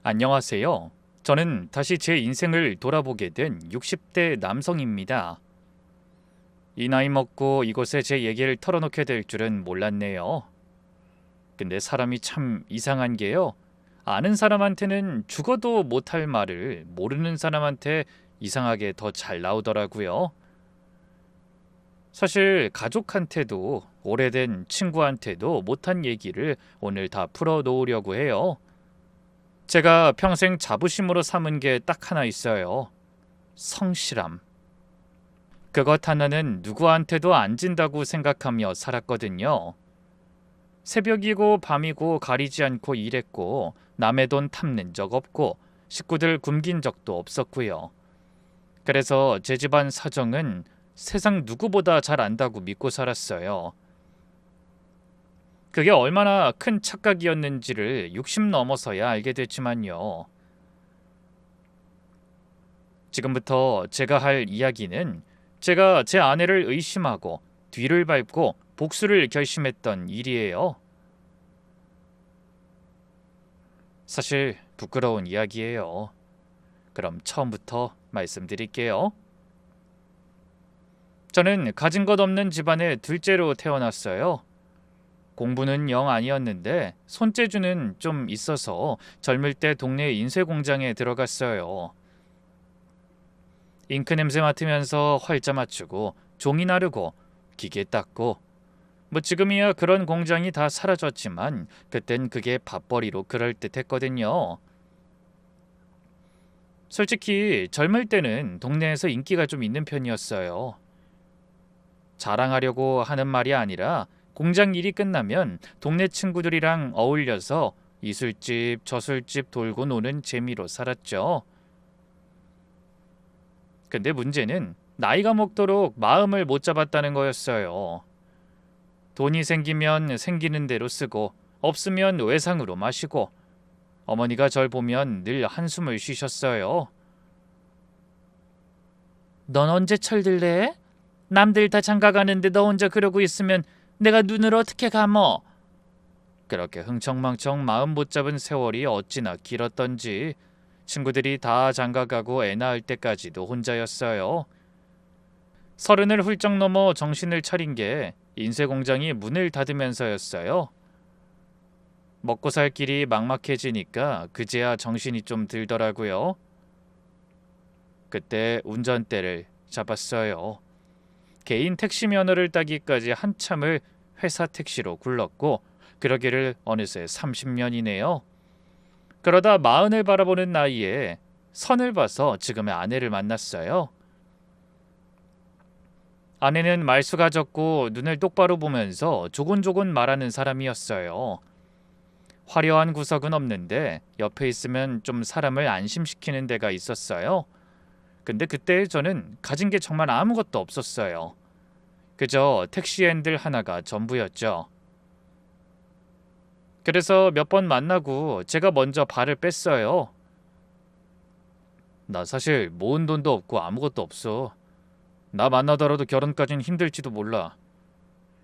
안녕하세요. 저는 다시 제 인생을 돌아보게 된 60대 남성입니다. 이 나이 먹고 이곳에 제 얘기를 털어놓게 될 줄은 몰랐네요. 근데 사람이 참 이상한 게요. 아는 사람한테는 죽어도 못할 말을 모르는 사람한테 이상하게 더 잘 나오더라고요. 사실 가족한테도 오래된 친구한테도 못한 얘기를 오늘 다 풀어놓으려고 해요. 제가 평생 자부심으로 삼은 게 딱 하나 있어요. 성실함. 그것 하나는 누구한테도 안 진다고 생각하며 살았거든요. 새벽이고 밤이고 가리지 않고 일했고 남의 돈 탐낸 적 없고 식구들 굶긴 적도 없었고요. 그래서 제 집안 사정은 세상 누구보다 잘 안다고 믿고 살았어요. 그게 얼마나 큰 착각이었는지를 60 넘어서야 알게 됐지만요. 지금부터 제가 할 이야기는 제가 제 아내를 의심하고 뒤를 밟고 복수를 결심했던 일이에요. 사실 부끄러운 이야기예요. 그럼 처음부터 말씀드릴게요. 저는 가진 것 없는 집안의 둘째로 태어났어요. 공부는 영 아니었는데 손재주는 좀 있어서 젊을 때 동네 인쇄 공장에 들어갔어요. 잉크 냄새 맡으면서 활자 맞추고 종이 나르고 기계 닦고 지금이야 그런 공장이 다 사라졌지만 그땐 그게 밥벌이로 그럴듯했거든요. 솔직히 젊을 때는 동네에서 인기가 좀 있는 편이었어요. 자랑하려고 하는 말이 아니라 공장 일이 끝나면 동네 친구들이랑 어울려서 이술집, 저술집 돌고 노는 재미로 살았죠. 근데 문제는 나이가 먹도록 마음을 못 잡았다는 거였어요. 돈이 생기면 생기는 대로 쓰고 없으면 외상으로 마시고 어머니가 절 보면 늘 한숨을 쉬셨어요. 넌 언제 철들래? 남들 다 장가 가는데 너 혼자 그러고 있으면 내가 눈을 어떻게 감어? 그렇게 흥청망청 마음 못 잡은 세월이 어찌나 길었던지 친구들이 다 장가가고 애 낳을 때까지도 혼자였어요. 30을 훌쩍 넘어 정신을 차린 게 인쇄 공장이 문을 닫으면서였어요. 먹고 살 길이 막막해지니까 그제야 정신이 좀 들더라고요. 그때 운전대를 잡았어요. 개인 택시 면허를 따기까지 한참을 회사 택시로 굴렀고 그러기를 어느새 30년이네요. 그러다 40을 바라보는 나이에 선을 봐서 지금의 아내를 만났어요. 아내는 말수가 적고 눈을 똑바로 보면서 조곤조곤 말하는 사람이었어요. 화려한 구석은 없는데 옆에 있으면 좀 사람을 안심시키는 데가 있었어요. 근데 그때 저는 가진 게 정말 아무것도 없었어요. 그저 택시 핸들 하나가 전부였죠. 그래서 몇 번 만나고 제가 먼저 발을 뺐어요. 나 사실 모은 돈도 없고 아무것도 없어. 나 만나더라도 결혼까진 힘들지도 몰라.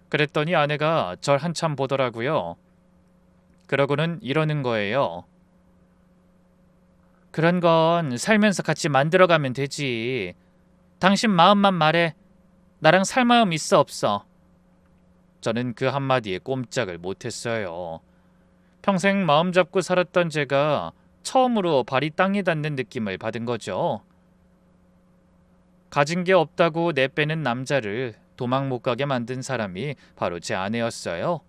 그랬더니 아내가 절 한참 보더라고요. 그러고는 이러는 거예요. 그런 건 살면서 같이 만들어가면 되지. 당신 마음만 말해. 나랑 살 마음 있어 없어? 저는 그 한마디에 꼼짝을 못했어요. 평생 마음 잡고 살았던 제가 처음으로 발이 땅에 닿는 느낌을 받은 거죠. 가진 게 없다고 내빼는 남자를 도망 못 가게 만든 사람이 바로 제 아내였어요.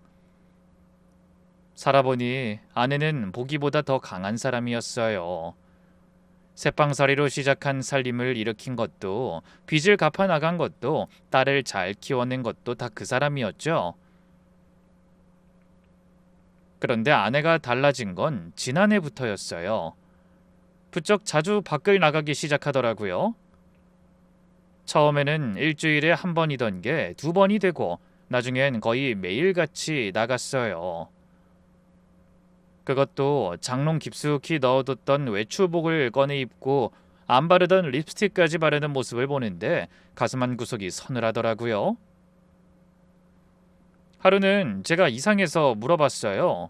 살아보니 아내는 보기보다 더 강한 사람이었어요. 새빵살이로 시작한 살림을 일으킨 것도 빚을 갚아 나간 것도 딸을 잘 키워낸 것도 다 그 사람이었죠. 그런데 아내가 달라진 건 지난해부터였어요. 부쩍 자주 밖을 나가기 시작하더라고요. 처음에는 일주일에 한 번이던 게 2번이 되고 나중엔 거의 매일같이 나갔어요. 그것도 장롱 깊숙이 넣어뒀던 외출복을 꺼내 입고 안 바르던 립스틱까지 바르는 모습을 보는데 가슴 한 구석이 서늘하더라고요. 하루는 제가 이상해서 물어봤어요.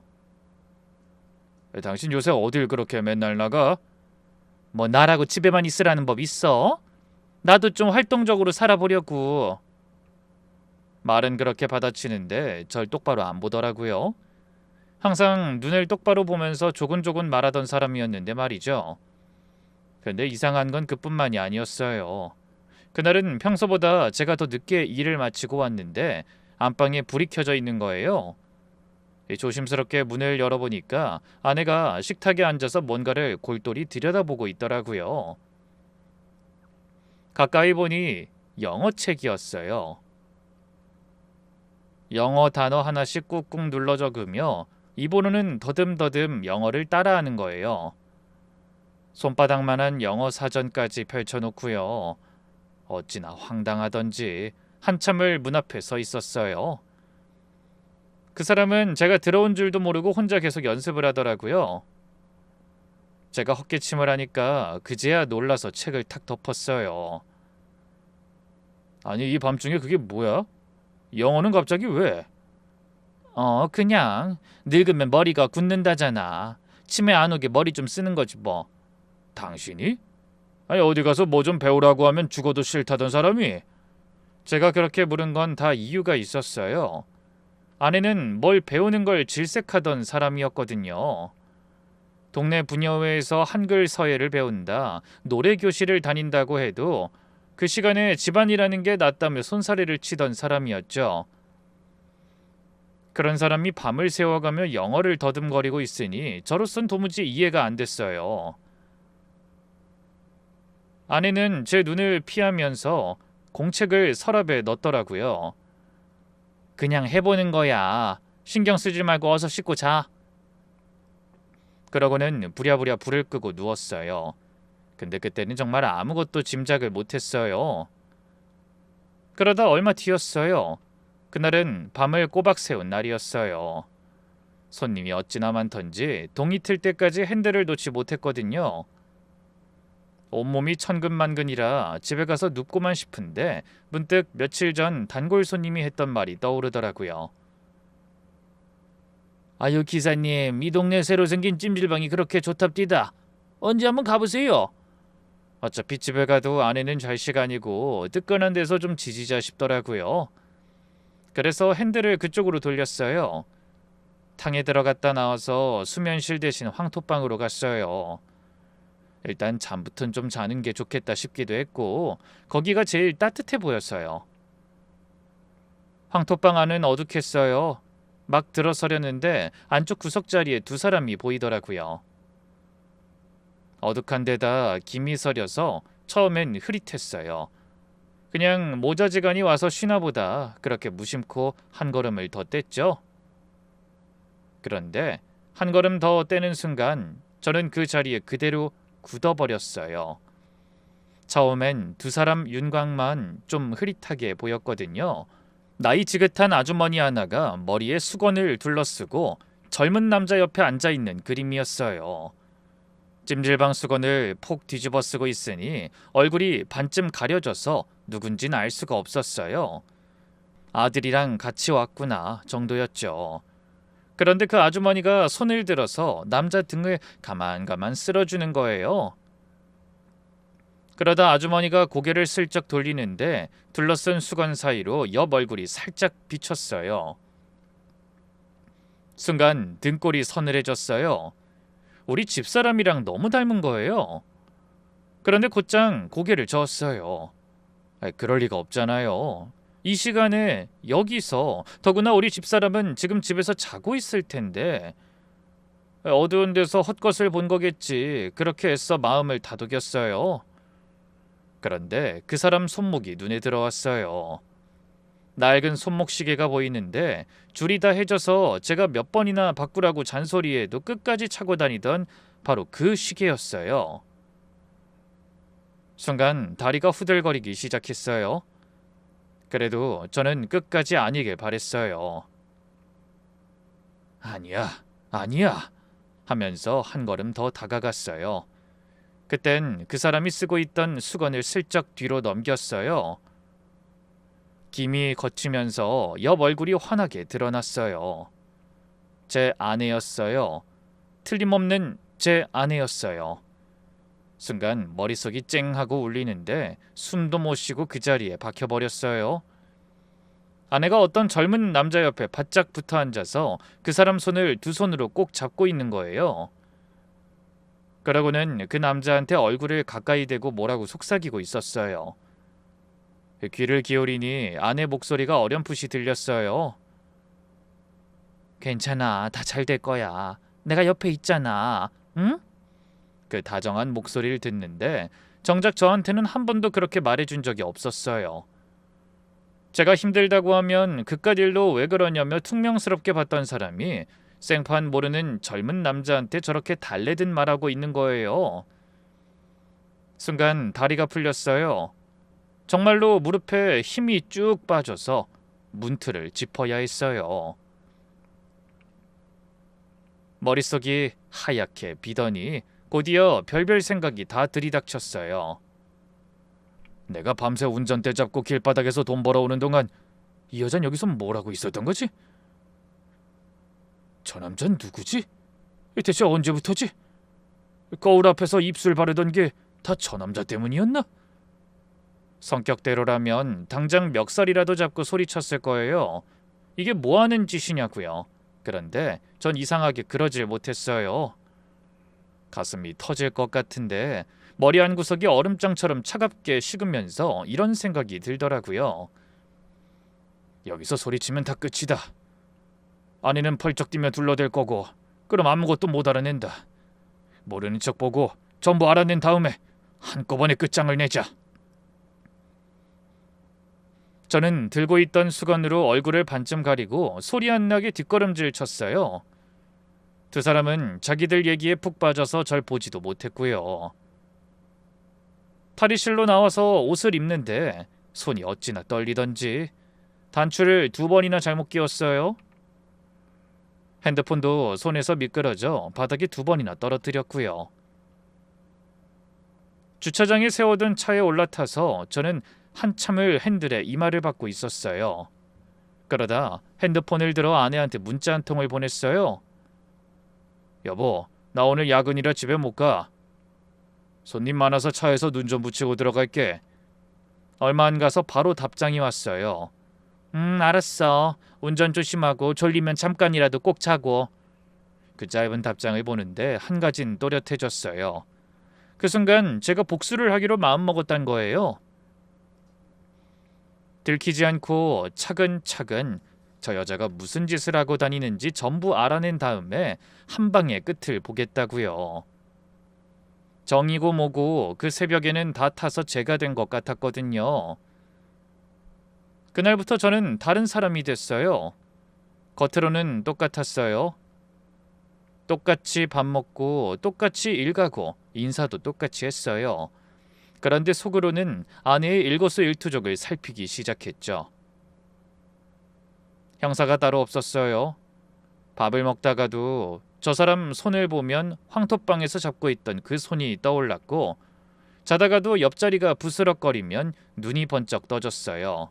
당신 요새 어딜 그렇게 맨날 나가? 뭐 나라고 집에만 있으라는 법 있어? 나도 좀 활동적으로 살아보려고. 말은 그렇게 받아치는데 절 똑바로 안 보더라고요. 항상 눈을 똑바로 보면서 조곤조곤 말하던 사람이었는데 말이죠. 근데 이상한 건 그뿐만이 아니었어요. 그날은 평소보다 제가 더 늦게 일을 마치고 왔는데 안방에 불이 켜져 있는 거예요. 조심스럽게 문을 열어보니까 아내가 식탁에 앉아서 뭔가를 골똘히 들여다보고 있더라고요. 가까이 보니 영어 책이었어요. 영어 단어 하나씩 꾹꾹 눌러 적으며 입으로는 더듬더듬 영어를 따라하는 거예요. 손바닥만한 영어 사전까지 펼쳐놓고요. 어찌나 황당하던지 한참을 문 앞에 서 있었어요. 그 사람은 제가 들어온 줄도 모르고 혼자 계속 연습을 하더라고요. 제가 헛기침을 하니까 그제야 놀라서 책을 탁 덮었어요. 아니, 이 밤중에 그게 뭐야? 영어는 갑자기 왜? 그냥 늙으면 머리가 굳는다잖아. 치매 안 오게 머리 좀 쓰는 거지 뭐. 당신이? 아니, 어디 가서 뭐 좀 배우라고 하면 죽어도 싫다던 사람이? 제가 그렇게 물은 건 다 이유가 있었어요. 아내는 뭘 배우는 걸 질색하던 사람이었거든요. 동네 부녀회에서 한글 서예를 배운다, 노래 교실을 다닌다고 해도 그 시간에 집안이라는 게 낫다며 손사래를 치던 사람이었죠. 그런 사람이 밤을 새워가며 영어를 더듬거리고 있으니 저로선 도무지 이해가 안 됐어요. 아내는 제 눈을 피하면서 공책을 서랍에 넣더라고요. 그냥 해보는 거야. 신경 쓰지 말고 어서 씻고 자. 그러고는 부랴부랴 불을 끄고 누웠어요. 근데 그때는 정말 아무것도 짐작을 못했어요. 그러다 얼마 뒤였어요. 그날은 밤을 꼬박 새운 날이었어요. 손님이 어찌나 많던지 동이 틀 때까지 핸들을 놓지 못했거든요. 온몸이 천근만근이라 집에 가서 눕고만 싶은데 문득 며칠 전 단골 손님이 했던 말이 떠오르더라고요. 아유 기사님, 이 동네 새로 생긴 찜질방이 그렇게 좋답디다. 언제 한번 가보세요. 어차피 집에 가도 아내는 좌식 아니고 뜨끈한 데서 좀 지지자 싶더라고요. 그래서 핸들을 그쪽으로 돌렸어요. 탕에 들어갔다 나와서 수면실 대신 황토방으로 갔어요. 일단 잠부터는 좀 자는 게 좋겠다 싶기도 했고 거기가 제일 따뜻해 보였어요. 황토방 안은 어둑했어요. 막 들어서려는데 안쪽 구석자리에 두 사람이 보이더라고요. 어둑한 데다 김이 서려서 처음엔 흐릿했어요. 그냥 모자지간이 와서 쉬나 보다 그렇게 무심코 한 걸음을 더 뗐죠. 그런데 한 걸음 더 떼는 순간 저는 그 자리에 그대로 굳어버렸어요. 처음엔 두 사람 윤곽만 좀 흐릿하게 보였거든요. 나이 지긋한 아주머니 하나가 머리에 수건을 둘러쓰고 젊은 남자 옆에 앉아있는 그림이었어요. 찜질방 수건을 폭 뒤집어 쓰고 있으니 얼굴이 반쯤 가려져서 누군진 알 수가 없었어요. 아들이랑 같이 왔구나 정도였죠. 그런데 그 아주머니가 손을 들어서 남자 등을 가만가만 쓸어주는 거예요. 그러다 아주머니가 고개를 슬쩍 돌리는데 둘러쓴 수건 사이로 옆 얼굴이 살짝 비쳤어요. 순간 등골이 서늘해졌어요. 우리 집사람이랑 너무 닮은 거예요. 그런데 곧장 고개를 저었어요. 그럴 리가 없잖아요. 이 시간에 여기서 더구나 우리 집사람은 지금 집에서 자고 있을 텐데 어두운 데서 헛것을 본 거겠지. 그렇게 애써 마음을 다독였어요. 그런데 그 사람 손목이 눈에 들어왔어요. 낡은 손목 시계가 보이는데 줄이 다 해져서 제가 몇 번이나 바꾸라고 잔소리해도 끝까지 차고 다니던 바로 그 시계였어요. 순간 다리가 후들거리기 시작했어요. 그래도 저는 끝까지 아니길 바랬어요. 아니야, 아니야 하면서 한 걸음 더 다가갔어요. 그땐 그 사람이 쓰고 있던 수건을 슬쩍 뒤로 넘겼어요. 김이 거치면서 옆 얼굴이 환하게 드러났어요. 제 아내였어요. 틀림없는 제 아내였어요. 순간 머릿속이 쨍하고 울리는데 숨도 못 쉬고 그 자리에 박혀버렸어요. 아내가 어떤 젊은 남자 옆에 바짝 붙어 앉아서 그 사람 손을 두 손으로 꼭 잡고 있는 거예요. 그러고는 그 남자한테 얼굴을 가까이 대고 뭐라고 속삭이고 있었어요. 귀를 기울이니 아내 목소리가 어렴풋이 들렸어요. 괜찮아, 다 잘 될 거야. 내가 옆에 있잖아. 응? 그 다정한 목소리를 듣는데 정작 저한테는 한 번도 그렇게 말해준 적이 없었어요. 제가 힘들다고 하면 그깟 일로 왜 그러냐며 퉁명스럽게 봤던 사람이 생판 모르는 젊은 남자한테 저렇게 달래듯 말하고 있는 거예요. 순간 다리가 풀렸어요. 정말로 무릎에 힘이 쭉 빠져서 문틀을 짚어야 했어요. 머릿속이 하얗게 비더니 곧이어 별별 생각이 다 들이닥쳤어요. 내가 밤새 운전대 잡고 길바닥에서 돈 벌어오는 동안 이 여잔 여기서 뭘 하고 있었던 거지? 저 남잔 누구지? 대체 언제부터지? 거울 앞에서 입술 바르던 게 다 저 남자 때문이었나? 성격대로라면 당장 멱살이라도 잡고 소리쳤을 거예요. 이게 뭐하는 짓이냐고요. 그런데 전 이상하게 그러질 못했어요. 가슴이 터질 것 같은데 머리 한 구석이 얼음장처럼 차갑게 식으면서 이런 생각이 들더라고요. 여기서 소리치면 다 끝이다. 아내는 펄쩍 뛰며 둘러댈 거고 그럼 아무것도 못 알아낸다. 모르는 척 보고 전부 알아낸 다음에 한꺼번에 끝장을 내자. 저는 들고 있던 수건으로 얼굴을 반쯤 가리고 소리 안 나게 뒷걸음질 쳤어요. 두 사람은 자기들 얘기에 푹 빠져서 절 보지도 못했고요. 탈의실로 나와서 옷을 입는데 손이 어찌나 떨리던지 단추를 2번이나 잘못 끼웠어요. 핸드폰도 손에서 미끄러져 바닥에 2번이나 떨어뜨렸고요. 주차장에 세워둔 차에 올라타서 저는 한참을 핸들에 이마를 받고 있었어요. 그러다 핸드폰을 들어 아내한테 문자 한 통을 보냈어요. 여보, 나 오늘 야근이라 집에 못 가. 손님 많아서 차에서 눈 좀 붙이고 들어갈게. 얼마 안 가서 바로 답장이 왔어요. 알았어. 운전 조심하고 졸리면 잠깐이라도 꼭 자고. 그 짧은 답장을 보는데 한 가진 또렷해졌어요. 그 순간 제가 복수를 하기로 마음먹었단 거예요. 들키지 않고 차근차근 저 여자가 무슨 짓을 하고 다니는지 전부 알아낸 다음에 한 방에 끝을 보겠다고요. 정이고 뭐고 그 새벽에는 다 타서 제가 된 것 같았거든요. 그날부터 저는 다른 사람이 됐어요. 겉으로는 똑같았어요. 똑같이 밥 먹고 똑같이 일 가고 인사도 똑같이 했어요. 그런데 속으로는 아내의 일거수일투족을 살피기 시작했죠. 형사가 따로 없었어요. 밥을 먹다가도 저 사람 손을 보면 황토방에서 잡고 있던 그 손이 떠올랐고 자다가도 옆자리가 부스럭거리면 눈이 번쩍 떠졌어요.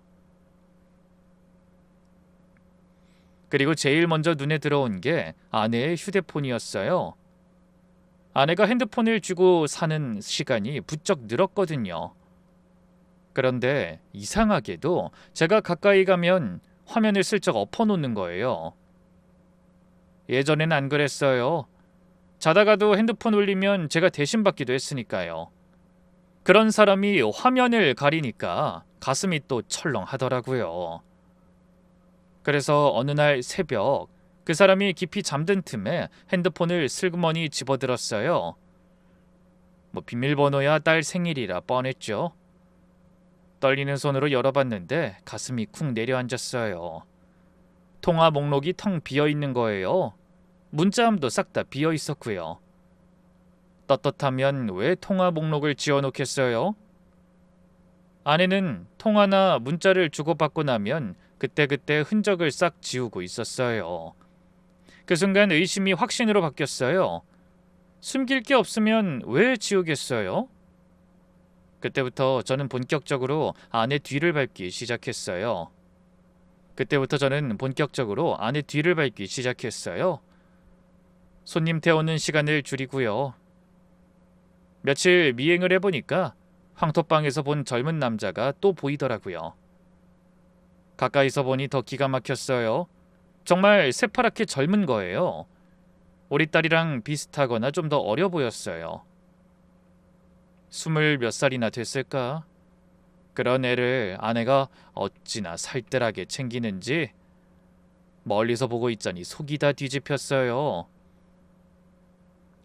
그리고 제일 먼저 눈에 들어온 게 아내의 휴대폰이었어요. 아내가 핸드폰을 쥐고 사는 시간이 부쩍 늘었거든요. 그런데 이상하게도 제가 가까이 가면 화면을 슬쩍 엎어놓는 거예요. 예전엔 안 그랬어요. 자다가도 핸드폰 울리면 제가 대신 받기도 했으니까요. 그런 사람이 화면을 가리니까 가슴이 또 철렁하더라고요. 그래서 어느 날 새벽 그 사람이 깊이 잠든 틈에 핸드폰을 슬그머니 집어들었어요. 비밀번호야 딸 생일이라 뻔했죠. 떨리는 손으로 열어봤는데 가슴이 쿵 내려앉았어요. 통화 목록이 텅 비어있는 거예요. 문자함도 싹 다 비어있었고요. 떳떳하면 왜 통화 목록을 지워놓겠어요? 아내는 통화나 문자를 주고받고 나면 그때그때 흔적을 싹 지우고 있었어요. 그 순간 의심이 확신으로 바뀌었어요. 숨길 게 없으면 왜 지우겠어요? 그때부터 저는 본격적으로 아내 뒤를 밟기 시작했어요. 손님 태우는 시간을 줄이고요. 며칠 미행을 해보니까 황토방에서 본 젊은 남자가 또 보이더라고요. 가까이서 보니 더 기가 막혔어요. 정말 새파랗게 젊은 거예요. 우리 딸이랑 비슷하거나 좀 더 어려 보였어요. 20몇 살이나 됐을까? 그런 애를 아내가 어찌나 살뜰하게 챙기는지 멀리서 보고 있자니 속이 다 뒤집혔어요.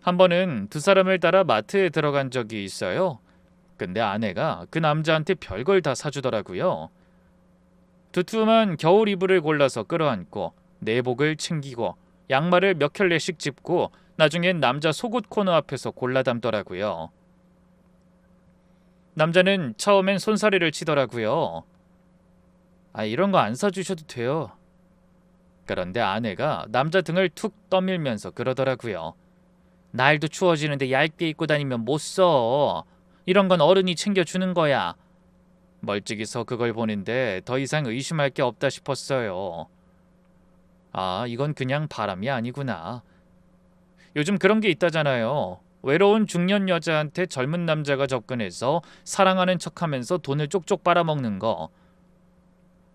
한 번은 두 사람을 따라 마트에 들어간 적이 있어요. 근데 아내가 그 남자한테 별걸 다 사주더라고요. 두툼한 겨울 이불을 골라서 끌어안고 내복을 챙기고 양말을 몇 켤레씩 짚고 나중엔 남자 속옷 코너 앞에서 골라 담더라고요. 남자는 처음엔 손사래를 치더라고요. 이런 거 안 사주셔도 돼요. 그런데 아내가 남자 등을 툭 떠밀면서 그러더라고요. 날도 추워지는데 얇게 입고 다니면 못 써. 이런 건 어른이 챙겨주는 거야. 멀찍이서 그걸 보는데 더 이상 의심할 게 없다 싶었어요. 이건 그냥 바람이 아니구나. 요즘 그런 게 있다잖아요. 외로운 중년 여자한테 젊은 남자가 접근해서 사랑하는 척하면서 돈을 쪽쪽 빨아먹는 거.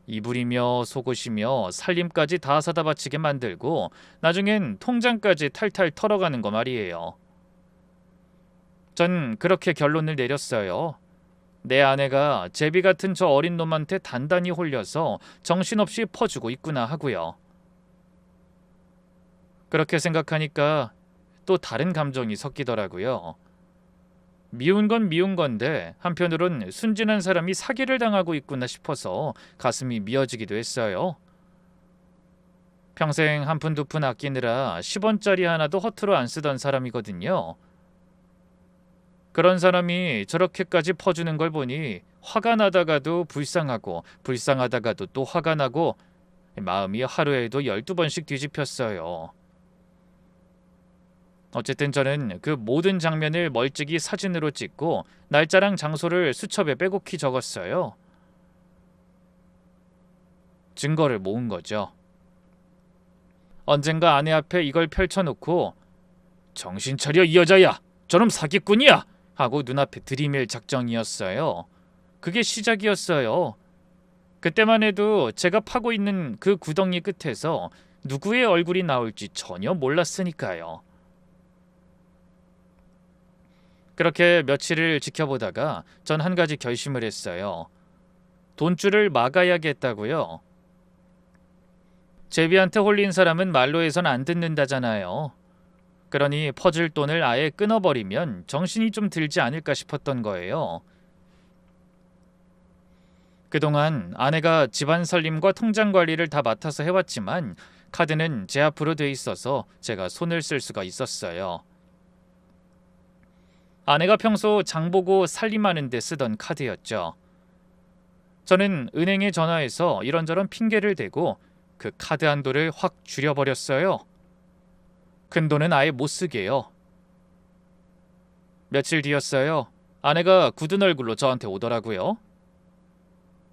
이불이며 속옷이며 살림까지 다 사다 바치게 만들고 나중엔 통장까지 탈탈 털어가는 거 말이에요. 전 그렇게 결론을 내렸어요. 내 아내가 제비 같은 저 어린 놈한테 단단히 홀려서 정신없이 퍼주고 있구나 하고요. 그렇게 생각하니까 또 다른 감정이 섞이더라고요. 미운 건 미운 건데 한편으론 순진한 사람이 사기를 당하고 있구나 싶어서 가슴이 미어지기도 했어요. 평생 한 푼 두 푼 아끼느라 10원짜리 하나도 허투루 안 쓰던 사람이거든요. 그런 사람이 저렇게까지 퍼주는 걸 보니 화가 나다가도 불쌍하고 불쌍하다가도 또 화가 나고 마음이 하루에도 12번씩 뒤집혔어요. 어쨌든 저는 그 모든 장면을 멀찍이 사진으로 찍고 날짜랑 장소를 수첩에 빼곡히 적었어요. 증거를 모은 거죠. 언젠가 아내 앞에 이걸 펼쳐놓고 정신 차려 이 여자야! 저놈 사기꾼이야! 하고 눈앞에 들이밀 작정이었어요. 그게 시작이었어요. 그때만 해도 제가 파고 있는 그 구덩이 끝에서 누구의 얼굴이 나올지 전혀 몰랐으니까요. 그렇게 며칠을 지켜보다가 전 한 가지 결심을 했어요. 돈줄을 막아야겠다고요. 제비한테 홀린 사람은 말로 해선 안 듣는다잖아요. 그러니 퍼줄 돈을 아예 끊어버리면 정신이 좀 들지 않을까 싶었던 거예요. 그동안 아내가 집안 살림과 통장 관리를 다 맡아서 해왔지만 카드는 제 앞으로 돼 있어서 제가 손을 쓸 수가 있었어요. 아내가 평소 장보고 살림하는 데 쓰던 카드였죠. 저는 은행에 전화해서 이런저런 핑계를 대고 그 카드 한도를 확 줄여버렸어요. 큰 돈은 아예 못 쓰게요. 며칠 뒤였어요. 아내가 굳은 얼굴로 저한테 오더라고요.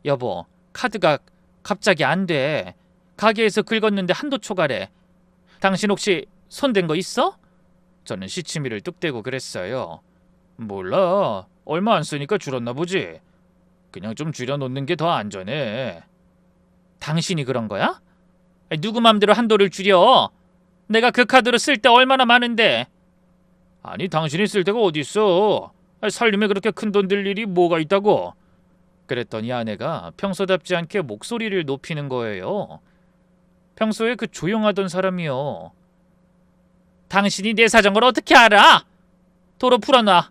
여보, 카드가 갑자기 안 돼. 가게에서 긁었는데 한도 초과래. 당신 혹시 손댄 거 있어? 저는 시치미를 뚝 떼고 그랬어요. 몰라. 얼마 안 쓰니까 줄었나 보지. 그냥 좀 줄여놓는 게 더 안전해. 당신이 그런 거야? 누구 맘대로 한도를 줄여? 내가 그 카드로 쓸 때 얼마나 많은데. 아니 당신이 쓸 데가 어딨어. 살림에 그렇게 큰 돈 들 일이 뭐가 있다고. 그랬더니 아내가 평소답지 않게 목소리를 높이는 거예요. 평소에 그 조용하던 사람이요. 당신이 내 사정을 어떻게 알아? 도로 풀어놔.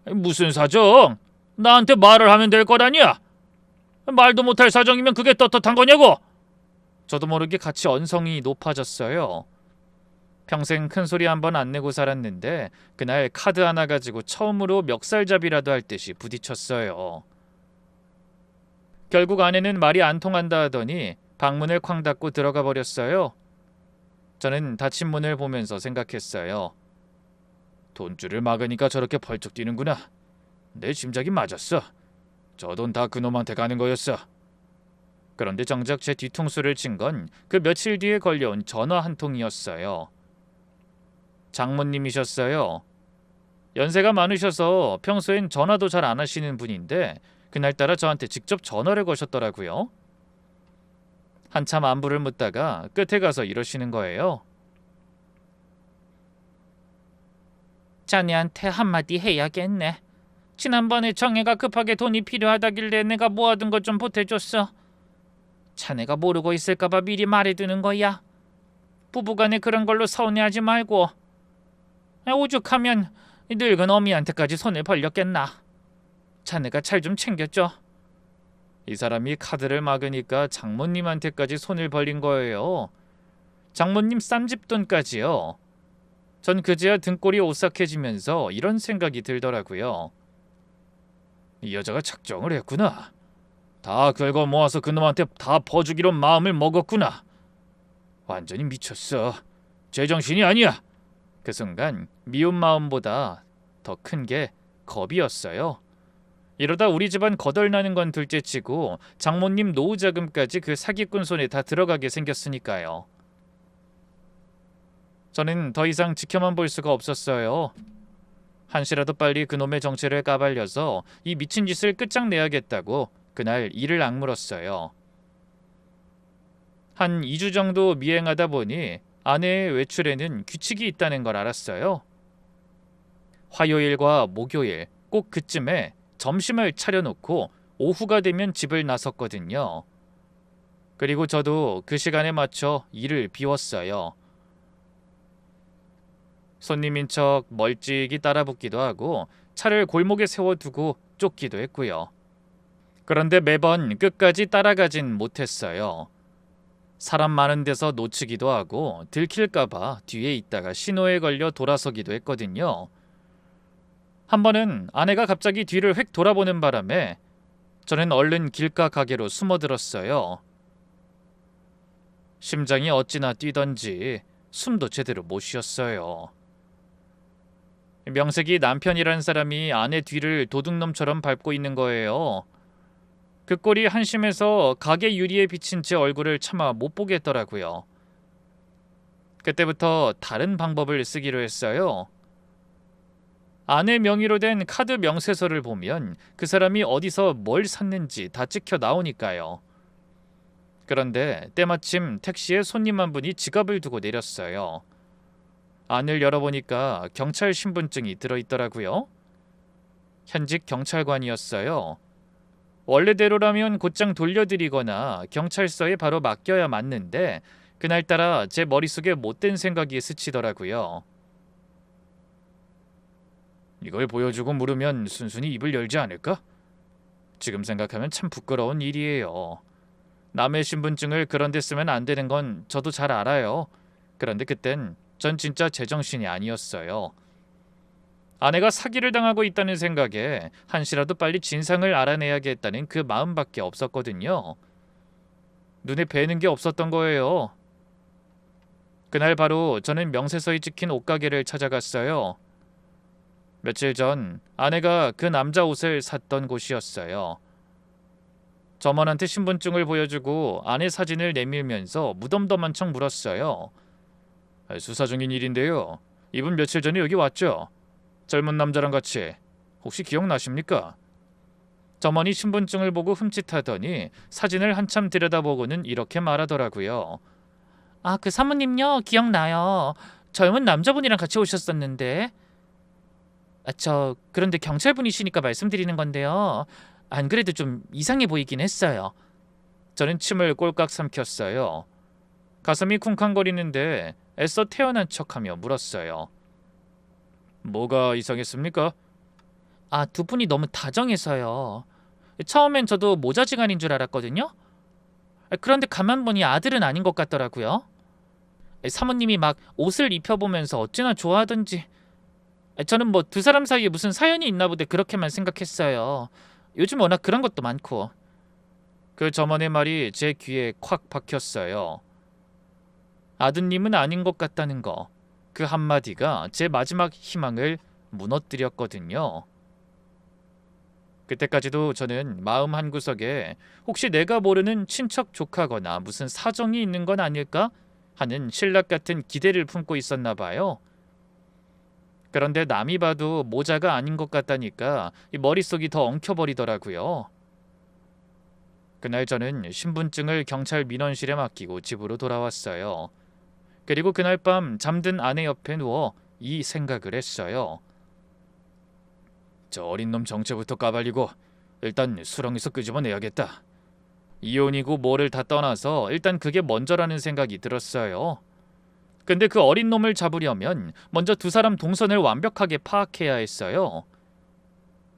무슨 사정? 나한테 말을 하면 될 거라니야. 말도 못할 사정이면 그게 떳떳한 거냐고. 저도 모르게 같이 언성이 높아졌어요. 평생 큰 소리 한 번 안 내고 살았는데 그날 카드 하나 가지고 처음으로 멱살잡이라도 할 듯이 부딪혔어요. 결국 아내는 말이 안 통한다 하더니 방문을 쾅 닫고 들어가 버렸어요. 저는 닫힌 문을 보면서 생각했어요. 돈줄을 막으니까 저렇게 벌쩍 뛰는구나. 내 짐작이 맞았어. 저 돈 다 그놈한테 가는 거였어. 그런데 정작 제 뒤통수를 친 건 그 며칠 뒤에 걸려온 전화 한 통이었어요. 장모님이셨어요. 연세가 많으셔서 평소엔 전화도 잘 안 하시는 분인데 그날따라 저한테 직접 전화를 거셨더라고요. 한참 안부를 묻다가 끝에 가서 이러시는 거예요. 자네한테 한마디 해야겠네. 지난번에 정혜가 급하게 돈이 필요하다길래 내가 모아둔 것 좀 보태줬어. 자네가 모르고 있을까봐 미리 말해두는 거야. 부부간에 그런 걸로 서운해하지 말고. 오죽하면 늙은 어미한테까지 손을 벌렸겠나. 자네가 잘 좀 챙겨줘. 이 사람이 카드를 막으니까 장모님한테까지 손을 벌린 거예요. 장모님 쌈집돈까지요. 전 그제야 등골이 오싹해지면서 이런 생각이 들더라고요. 이 여자가 작정을 했구나. 다 긁어 모아서 그놈한테 다 퍼주기로 마음을 먹었구나. 완전히 미쳤어. 제정신이 아니야. 그 순간 미운 마음보다 더 큰 게 겁이었어요. 이러다 우리 집안 거덜나는 건 둘째치고 장모님 노후 자금까지 그 사기꾼 손에 다 들어가게 생겼으니까요. 저는 더 이상 지켜만 볼 수가 없었어요. 한시라도 빨리 그놈의 정체를 까발려서 이 미친 짓을 끝장내야겠다고 그날 이를 악물었어요. 한 2주 정도 미행하다 보니 아내의 외출에는 규칙이 있다는 걸 알았어요. 화요일과 목요일 꼭 그쯤에 점심을 차려놓고 오후가 되면 집을 나섰거든요. 그리고 저도 그 시간에 맞춰 일을 비웠어요. 손님인 척 멀찍이 따라붙기도 하고 차를 골목에 세워두고 쫓기도 했고요. 그런데 매번 끝까지 따라가진 못했어요. 사람 많은 데서 놓치기도 하고 들킬까봐 뒤에 있다가 신호에 걸려 돌아서기도 했거든요. 한 번은 아내가 갑자기 뒤를 휙 돌아보는 바람에 저는 얼른 길가 가게로 숨어들었어요. 심장이 어찌나 뛰던지 숨도 제대로 못 쉬었어요. 명색이 남편이란 사람이 아내 뒤를 도둑놈처럼 밟고 있는 거예요. 그 꼴이 한심해서 가게 유리에 비친 제 얼굴을 차마 못 보겠더라고요. 그때부터 다른 방법을 쓰기로 했어요. 아내 명의로 된 카드 명세서를 보면 그 사람이 어디서 뭘 샀는지 다 찍혀 나오니까요. 그런데 때마침 택시에 손님 한 분이 지갑을 두고 내렸어요. 안을 열어보니까 경찰 신분증이 들어있더라고요. 현직 경찰관이었어요. 원래대로라면 곧장 돌려드리거나 경찰서에 바로 맡겨야 맞는데 그날따라 제 머릿속에 못된 생각이 스치더라고요. 이걸 보여주고 물으면 순순히 입을 열지 않을까? 지금 생각하면 참 부끄러운 일이에요. 남의 신분증을 그런 데 쓰면 안 되는 건 저도 잘 알아요. 그런데 그땐 전 진짜 제정신이 아니었어요. 아내가 사기를 당하고 있다는 생각에 한시라도 빨리 진상을 알아내야겠다는 그 마음밖에 없었거든요. 눈에 뵈는 게 없었던 거예요. 그날 바로 저는 명세서에 찍힌 옷가게를 찾아갔어요. 며칠 전 아내가 그 남자 옷을 샀던 곳이었어요. 점원한테 신분증을 보여주고 아내 사진을 내밀면서 무덤덤한 척 물었어요. 수사 중인 일인데요. 이분 며칠 전에 여기 왔죠? 젊은 남자랑 같이. 혹시 기억나십니까? 점원이 신분증을 보고 흠칫하더니 사진을 한참 들여다보고는 이렇게 말하더라고요. 아, 그 사모님요? 기억나요. 젊은 남자분이랑 같이 오셨었는데. 그런데 경찰분이시니까 말씀드리는 건데요. 안 그래도 좀 이상해 보이긴 했어요. 저는 침을 꼴깍 삼켰어요. 가슴이 쿵쾅거리는데 애써 태어난 척하며 물었어요. 뭐가 이상했습니까? 두 분이 너무 다정해서요. 처음엔 저도 모자지간인 줄 알았거든요. 그런데 가만 보니 아들은 아닌 것 같더라고요. 사모님이 막 옷을 입혀보면서 어찌나 좋아하던지. 저는 뭐 두 사람 사이에 무슨 사연이 있나 보다 그렇게만 생각했어요. 요즘 워낙 그런 것도 많고. 그 점원의 말이 제 귀에 콱 박혔어요. 아드님은 아닌 것 같다는 거. 그 한마디가 제 마지막 희망을 무너뜨렸거든요. 그때까지도 저는 마음 한구석에 혹시 내가 모르는 친척 조카거나 무슨 사정이 있는 건 아닐까 하는 신락 같은 기대를 품고 있었나 봐요. 그런데 남이 봐도 모자가 아닌 것 같다니까 이 머릿속이 더 엉켜버리더라고요. 그날 저는 신분증을 경찰 민원실에 맡기고 집으로 돌아왔어요. 그리고 그날 밤 잠든 아내 옆에 누워 이 생각을 했어요. 저 어린 놈 정체부터 까발리고 일단 수렁에서 끄집어내야겠다. 이혼이고 뭐를 다 떠나서 일단 그게 먼저라는 생각이 들었어요. 근데 그 어린 놈을 잡으려면 먼저 두 사람 동선을 완벽하게 파악해야 했어요.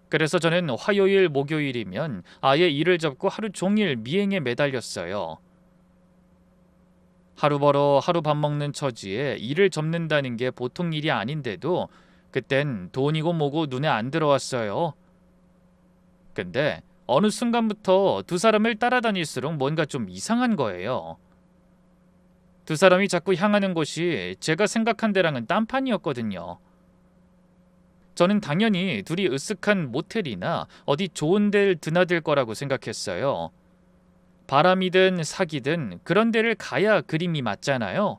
그래서 저는 화요일, 목요일이면 아예 일을 접고 하루 종일 미행에 매달렸어요. 하루 벌어 하루 밥 먹는 처지에 일을 접는다는 게 보통 일이 아닌데도 그땐 돈이고 뭐고 눈에 안 들어왔어요. 근데 어느 순간부터 두 사람을 따라다닐수록 뭔가 좀 이상한 거예요. 두 사람이 자꾸 향하는 곳이 제가 생각한 데랑은 딴판이었거든요. 저는 당연히 둘이 으쓱한 모텔이나 어디 좋은 데를 드나들 거라고 생각했어요. 바람이든 사기든 그런 데를 가야 그림이 맞잖아요.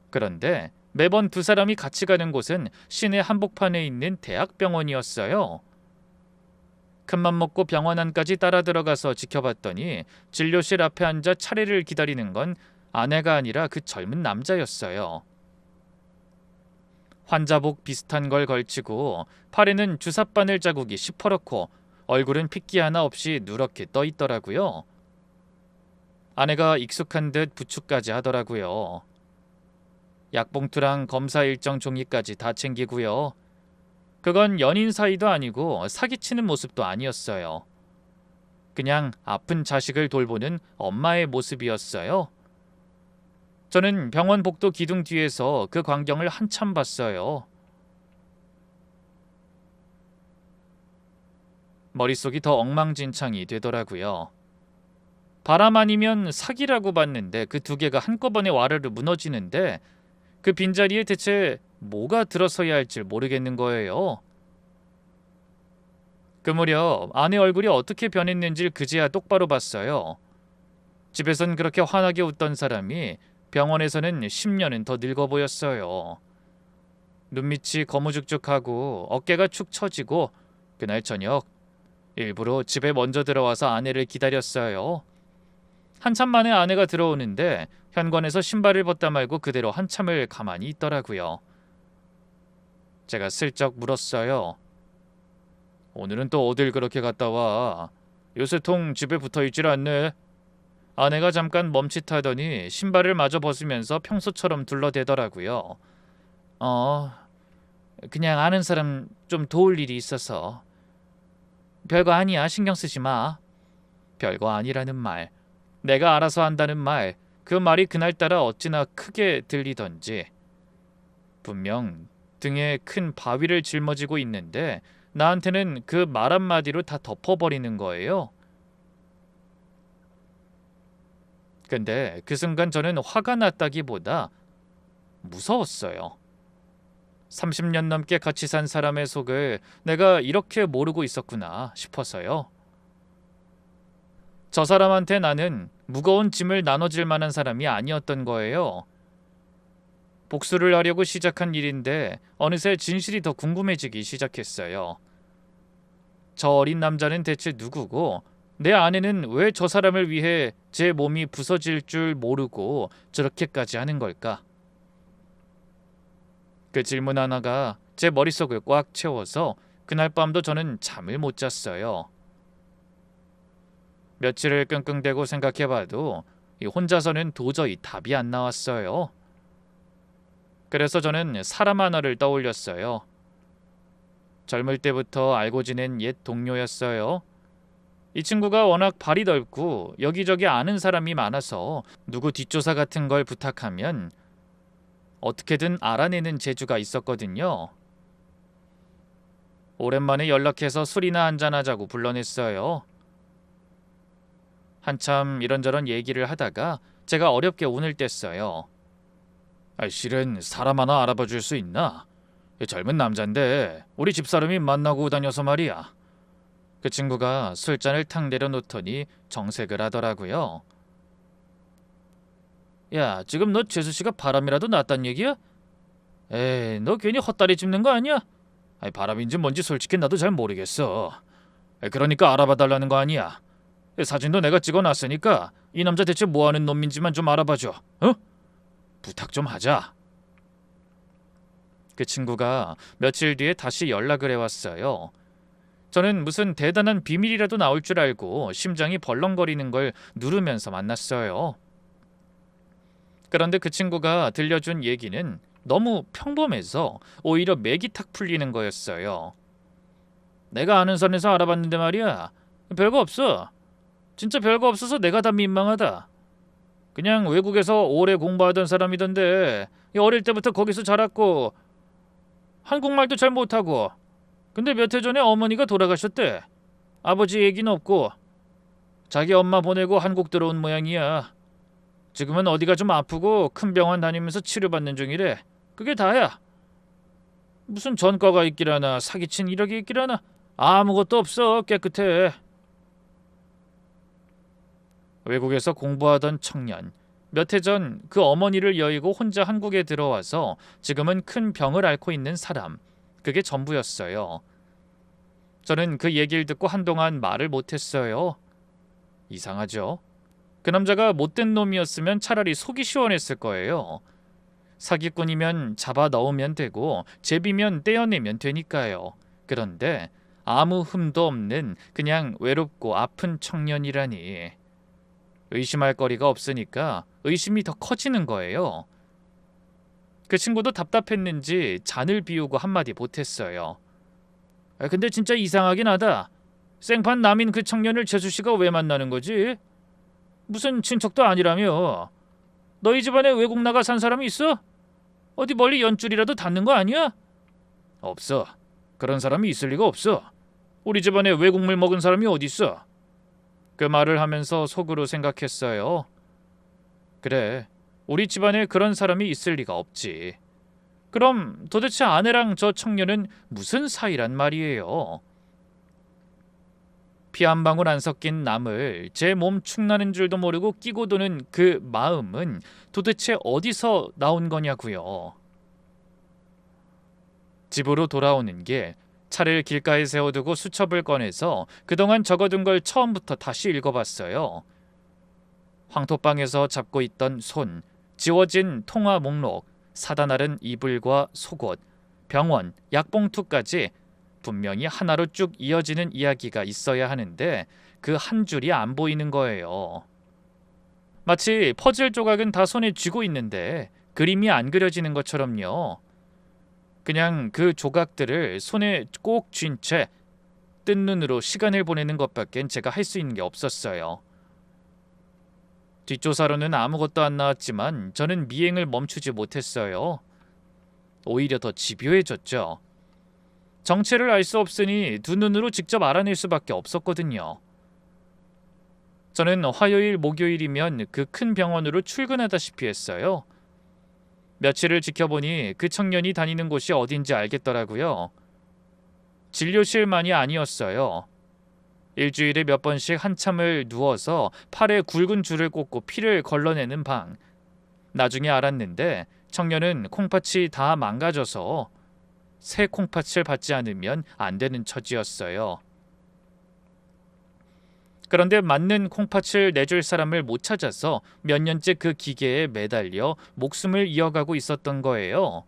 그런데 매번 두 사람이 같이 가는 곳은 시내 한복판에 있는 대학병원이었어요. 큰맘 먹고 병원 안까지 따라 들어가서 지켜봤더니 진료실 앞에 앉아 차례를 기다리는 건 아내가 아니라 그 젊은 남자였어요. 환자복 비슷한 걸 걸치고 팔에는 주사바늘 자국이 시퍼렇고 얼굴은 핏기 하나 없이 누렇게 떠 있더라고요. 아내가 익숙한 듯 부축까지 하더라고요. 약봉투랑 검사 일정 종이까지 다 챙기고요. 그건 연인 사이도 아니고 사기치는 모습도 아니었어요. 그냥 아픈 자식을 돌보는 엄마의 모습이었어요. 저는 병원 복도 기둥 뒤에서 그 광경을 한참 봤어요. 머릿속이 더 엉망진창이 되더라고요. 바람 아니면 사기라고 봤는데 그 두 개가 한꺼번에 와르르 무너지는데 그 빈자리에 대체 뭐가 들어서야 할지 모르겠는 거예요. 그 무렵 아내 얼굴이 어떻게 변했는지 그제야 똑바로 봤어요. 집에선 그렇게 환하게 웃던 사람이 병원에서는 10년은 더 늙어 보였어요. 눈밑이 거무죽죽하고 어깨가 축 처지고 그날 저녁 일부러 집에 먼저 들어와서 아내를 기다렸어요. 한참 만에 아내가 들어오는데 현관에서 신발을 벗다 말고 그대로 한참을 가만히 있더라고요. 제가 슬쩍 물었어요. 오늘은 또 어딜 그렇게 갔다 와? 요새 통 집에 붙어있질 않네. 아내가 잠깐 멈칫하더니 신발을 마저 벗으면서 평소처럼 둘러대더라고요. 그냥 아는 사람 좀 도울 일이 있어서. 별거 아니야, 신경 쓰지 마. 별거 아니라는 말, 내가 알아서 한다는 말, 그 말이 그날따라 어찌나 크게 들리던지. 분명 등에 큰 바위를 짊어지고 있는데 나한테는 그 말 한마디로 다 덮어버리는 거예요. 근데 그 순간 저는 화가 났다기보다 무서웠어요. 30년 넘게 같이 산 사람의 속을 내가 이렇게 모르고 있었구나 싶어서요. 저 사람한테 나는 무거운 짐을 나눠줄 만한 사람이 아니었던 거예요. 복수를 하려고 시작한 일인데 어느새 진실이 더 궁금해지기 시작했어요. 저 어린 남자는 대체 누구고 내 아내는 왜 저 사람을 위해 제 몸이 부서질 줄 모르고 저렇게까지 하는 걸까? 그 질문 하나가 제 머릿속을 꽉 채워서 그날 밤도 저는 잠을 못 잤어요. 며칠을 끙끙대고 생각해봐도 혼자서는 도저히 답이 안 나왔어요. 그래서 저는 사람 하나를 떠올렸어요. 젊을 때부터 알고 지낸 옛 동료였어요. 이 친구가 워낙 발이 넓고 여기저기 아는 사람이 많아서 누구 뒷조사 같은 걸 부탁하면 어떻게든 알아내는 재주가 있었거든요. 오랜만에 연락해서 술이나 한잔하자고 불러냈어요. 한참 이런저런 얘기를 하다가 제가 어렵게 운을 뗐어요. 실은 사람 하나 알아봐 줄 수 있나? 젊은 남잔데 우리 집사람이 만나고 다녀서 말이야. 그 친구가 술잔을 탁 내려놓더니 정색을 하더라고요. 야, 지금 너 재수씨가 바람이라도 났단 얘기야? 에이, 너 괜히 헛다리 짚는 거 아니야? 아니, 바람인지 뭔지 솔직히 나도 잘 모르겠어. 그러니까 알아봐 달라는 거 아니야. 사진도 내가 찍어놨으니까 이 남자 대체 뭐하는 놈인지만 좀 알아봐줘. 어? 부탁 좀 하자. 그 친구가 며칠 뒤에 다시 연락을 해왔어요. 저는 무슨 대단한 비밀이라도 나올 줄 알고 심장이 벌렁거리는 걸 누르면서 만났어요. 그런데 그 친구가 들려준 얘기는 너무 평범해서 오히려 맥이 탁 풀리는 거였어요. 내가 아는 선에서 알아봤는데 말이야. 별거 없어. 진짜 별거 없어서 내가 다 민망하다. 그냥 외국에서 오래 공부하던 사람이던데 어릴 때부터 거기서 자랐고 한국말도 잘 못하고 근데 몇 해 전에 어머니가 돌아가셨대. 아버지 얘기는 없고 자기 엄마 보내고 한국 들어온 모양이야. 지금은 어디가 좀 아프고 큰 병원 다니면서 치료받는 중이래. 그게 다야. 무슨 전과가 있기라나 사기친 이력이 있기라나 아무것도 없어. 깨끗해. 외국에서 공부하던 청년. 몇 해 전 그 어머니를 여의고 혼자 한국에 들어와서 지금은 큰 병을 앓고 있는 사람. 그게 전부였어요. 저는 그 얘기를 듣고 한동안 말을 못했어요. 이상하죠? 그 남자가 못된 놈이었으면 차라리 속이 시원했을 거예요. 사기꾼이면 잡아 넣으면 되고 제비면 떼어내면 되니까요. 그런데 아무 흠도 없는 그냥 외롭고 아픈 청년이라니. 의심할 거리가 없으니까 의심이 더 커지는 거예요. 그 친구도 답답했는지 잔을 비우고 한마디 못했어요. 근데 진짜 이상하긴 하다. 생판 남인 그 청년을 재수씨가 왜 만나는 거지? 무슨 친척도 아니라며. 너희 집안에 외국 나가 산 사람이 있어? 어디 멀리 연줄이라도 닿는 거 아니야? 없어. 그런 사람이 있을 리가 없어. 우리 집안에 외국물 먹은 사람이 어디 있어? 그 말을 하면서 속으로 생각했어요. 그래, 우리 집안에 그런 사람이 있을 리가 없지. 그럼 도대체 아내랑 저 청년은 무슨 사이란 말이에요? 피 한 방울 안 섞인 남을 제 몸 축나는 줄도 모르고 끼고 도는 그 마음은 도대체 어디서 나온 거냐고요. 집으로 돌아오는 길, 차를 길가에 세워두고 수첩을 꺼내서 그동안 적어둔 걸 처음부터 다시 읽어봤어요. 황토방에서 잡고 있던 손, 지워진 통화 목록, 사다날은 이불과 속옷, 병원, 약봉투까지 분명히 하나로 쭉 이어지는 이야기가 있어야 하는데 그 한 줄이 안 보이는 거예요. 마치 퍼즐 조각은 다 손에 쥐고 있는데 그림이 안 그려지는 것처럼요. 그냥 그 조각들을 손에 꼭 쥔 채 뜬 눈으로 시간을 보내는 것밖엔 제가 할 수 있는 게 없었어요. 뒷조사로는 아무것도 안 나왔지만 저는 미행을 멈추지 못했어요. 오히려 더 집요해졌죠. 정체를 알 수 없으니 두 눈으로 직접 알아낼 수밖에 없었거든요. 저는 화요일, 목요일이면 그 큰 병원으로 출근하다시피 했어요. 며칠을 지켜보니 그 청년이 다니는 곳이 어딘지 알겠더라고요. 진료실만이 아니었어요. 일주일에 몇 번씩 한참을 누워서 팔에 굵은 줄을 꽂고 피를 걸러내는 방. 나중에 알았는데 청년은 콩팥이 다 망가져서 새 콩팥을 받지 않으면 안 되는 처지였어요. 그런데 맞는 콩팥을 내줄 사람을 못 찾아서 몇 년째 그 기계에 매달려 목숨을 이어가고 있었던 거예요.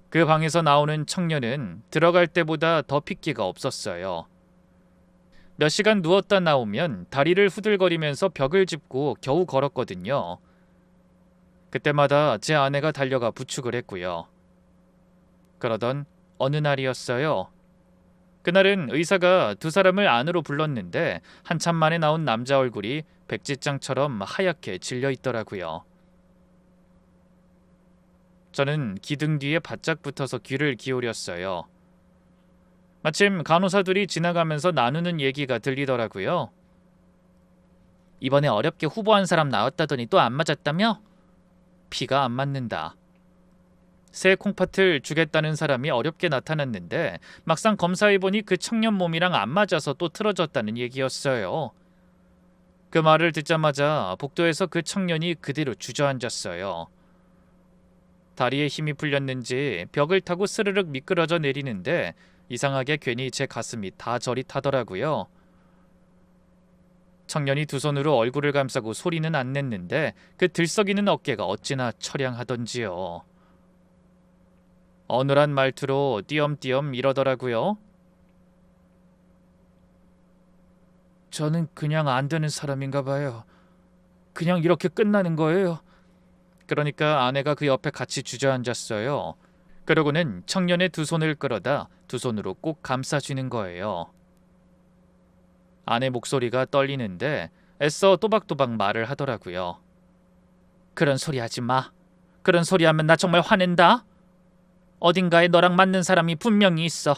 그 방에서 나오는 청년은 들어갈 때보다 더 핏기가 없었어요. 몇 시간 누웠다 나오면 다리를 후들거리면서 벽을 짚고 겨우 걸었거든요. 그때마다 제 아내가 달려가 부축을 했고요. 그러던 어느 날이었어요. 그날은 의사가 두 사람을 안으로 불렀는데 한참 만에 나온 남자 얼굴이 백지장처럼 하얗게 질려 있더라고요. 저는 기등 뒤에 바짝 붙어서 귀를 기울였어요. 마침 간호사들이 지나가면서 나누는 얘기가 들리더라고요. 이번에 어렵게 후보한 사람 나왔다더니 또 안 맞았다며? 피가 안 맞는다. 새 콩팥을 주겠다는 사람이 어렵게 나타났는데 막상 검사해보니 그 청년 몸이랑 안 맞아서 또 틀어졌다는 얘기였어요. 그 말을 듣자마자 복도에서 그 청년이 그대로 주저앉았어요. 다리에 힘이 풀렸는지 벽을 타고 스르륵 미끄러져 내리는데 이상하게 괜히 제 가슴이 다 저리 타더라고요. 청년이 두 손으로 얼굴을 감싸고 소리는 안 냈는데 그 들썩이는 어깨가 어찌나 처량하던지요. 어눌한 말투로 띄엄띄엄 이러더라고요. 저는 그냥 안 되는 사람인가 봐요. 그냥 이렇게 끝나는 거예요. 그러니까 아내가 그 옆에 같이 주저앉았어요. 그러고는 청년의 두 손을 끌어다 두 손으로 꼭 감싸주는 거예요. 아내 목소리가 떨리는데 애써 또박또박 말을 하더라고요. 그런 소리 하지 마. 그런 소리 하면 나 정말 화낸다. 어딘가에 너랑 맞는 사람이 분명히 있어.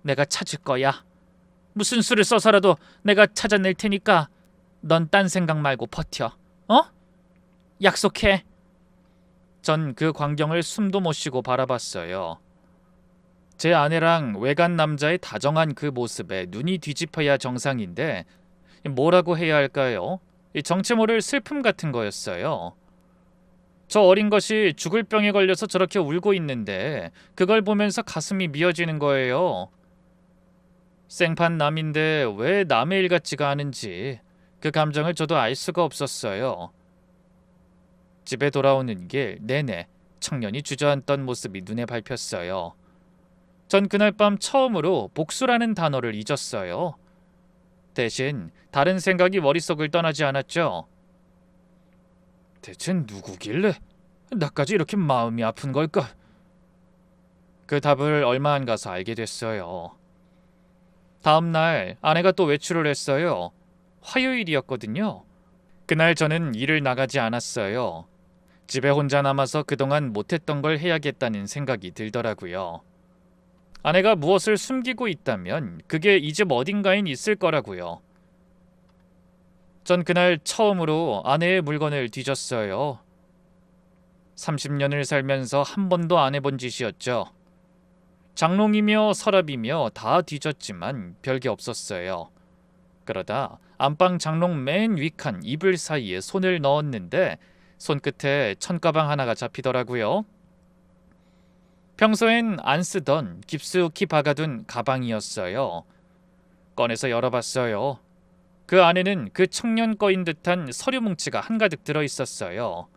내가 찾을 거야. 무슨 수를 써서라도 내가 찾아낼 테니까 넌 딴 생각 말고 버텨. 어? 약속해. 전 그 광경을 숨도 못 쉬고 바라봤어요. 제 아내랑 외간 남자의 다정한 그 모습에 눈이 뒤집어야 정상인데 뭐라고 해야 할까요? 정체 모를 슬픔 같은 거였어요. 저 어린 것이 죽을 병에 걸려서 저렇게 울고 있는데 그걸 보면서 가슴이 미어지는 거예요. 생판 남인데 왜 남의 일 같지가 않은지 그 감정을 저도 알 수가 없었어요. 집에 돌아오는 길 내내 청년이 주저앉던 모습이 눈에 밟혔어요. 전 그날 밤 처음으로 복수라는 단어를 잊었어요. 대신 다른 생각이 머릿속을 떠나지 않았죠. 대체 누구길래 나까지 이렇게 마음이 아픈 걸까? 그 답을 얼마 안 가서 알게 됐어요. 다음 날 아내가 또 외출을 했어요. 화요일이었거든요. 그날 저는 일을 나가지 않았어요. 집에 혼자 남아서 그동안 못했던 걸 해야겠다는 생각이 들더라고요. 아내가 무엇을 숨기고 있다면 그게 이 집 어딘가엔 있을 거라고요. 전 그날 처음으로 아내의 물건을 뒤졌어요. 30년을 살면서 한 번도 안 해본 짓이었죠. 장롱이며 서랍이며 다 뒤졌지만 별게 없었어요. 그러다 안방 장롱 맨 위칸 이불 사이에 손을 넣었는데 손끝에 천가방 하나가 잡히더라고요. 평소엔 안 쓰던 깊숙이 박아둔 가방이었어요. 꺼내서 열어봤어요. 그 안에는 그 청년 거인 듯한 서류 뭉치가 한가득 들어있었어요.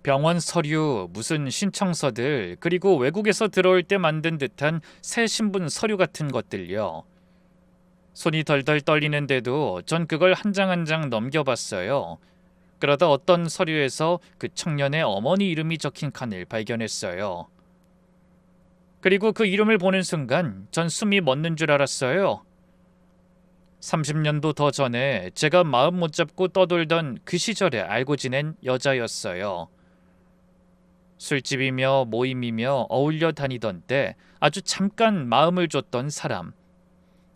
병원 서류, 무슨 신청서들, 그리고 외국에서 들어올 때 만든 듯한 새 신분 서류 같은 것들요. 손이 덜덜 떨리는데도 전 그걸 한 장 한 장 넘겨봤어요. 그러다 어떤 서류에서 그 청년의 어머니 이름이 적힌 칸을 발견했어요. 그리고 그 이름을 보는 순간 전 숨이 멎는 줄 알았어요. 30년도 더 전에 제가 마음 못 잡고 떠돌던 그 시절에 알고 지낸 여자였어요. 술집이며 모임이며 어울려 다니던 때 아주 잠깐 마음을 줬던 사람.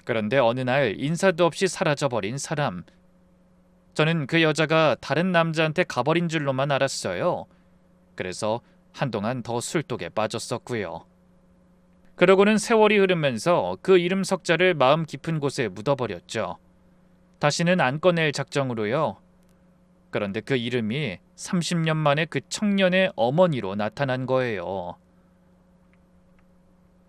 그런데 어느 날 인사도 없이 사라져버린 사람. 저는 그 여자가 다른 남자한테 가버린 줄로만 알았어요. 그래서 한동안 더 술독에 빠졌었고요. 그러고는 세월이 흐르면서 그 이름 석자를 마음 깊은 곳에 묻어버렸죠. 다시는 안 꺼낼 작정으로요. 그런데 그 이름이 30년 만에 그 청년의 어머니로 나타난 거예요.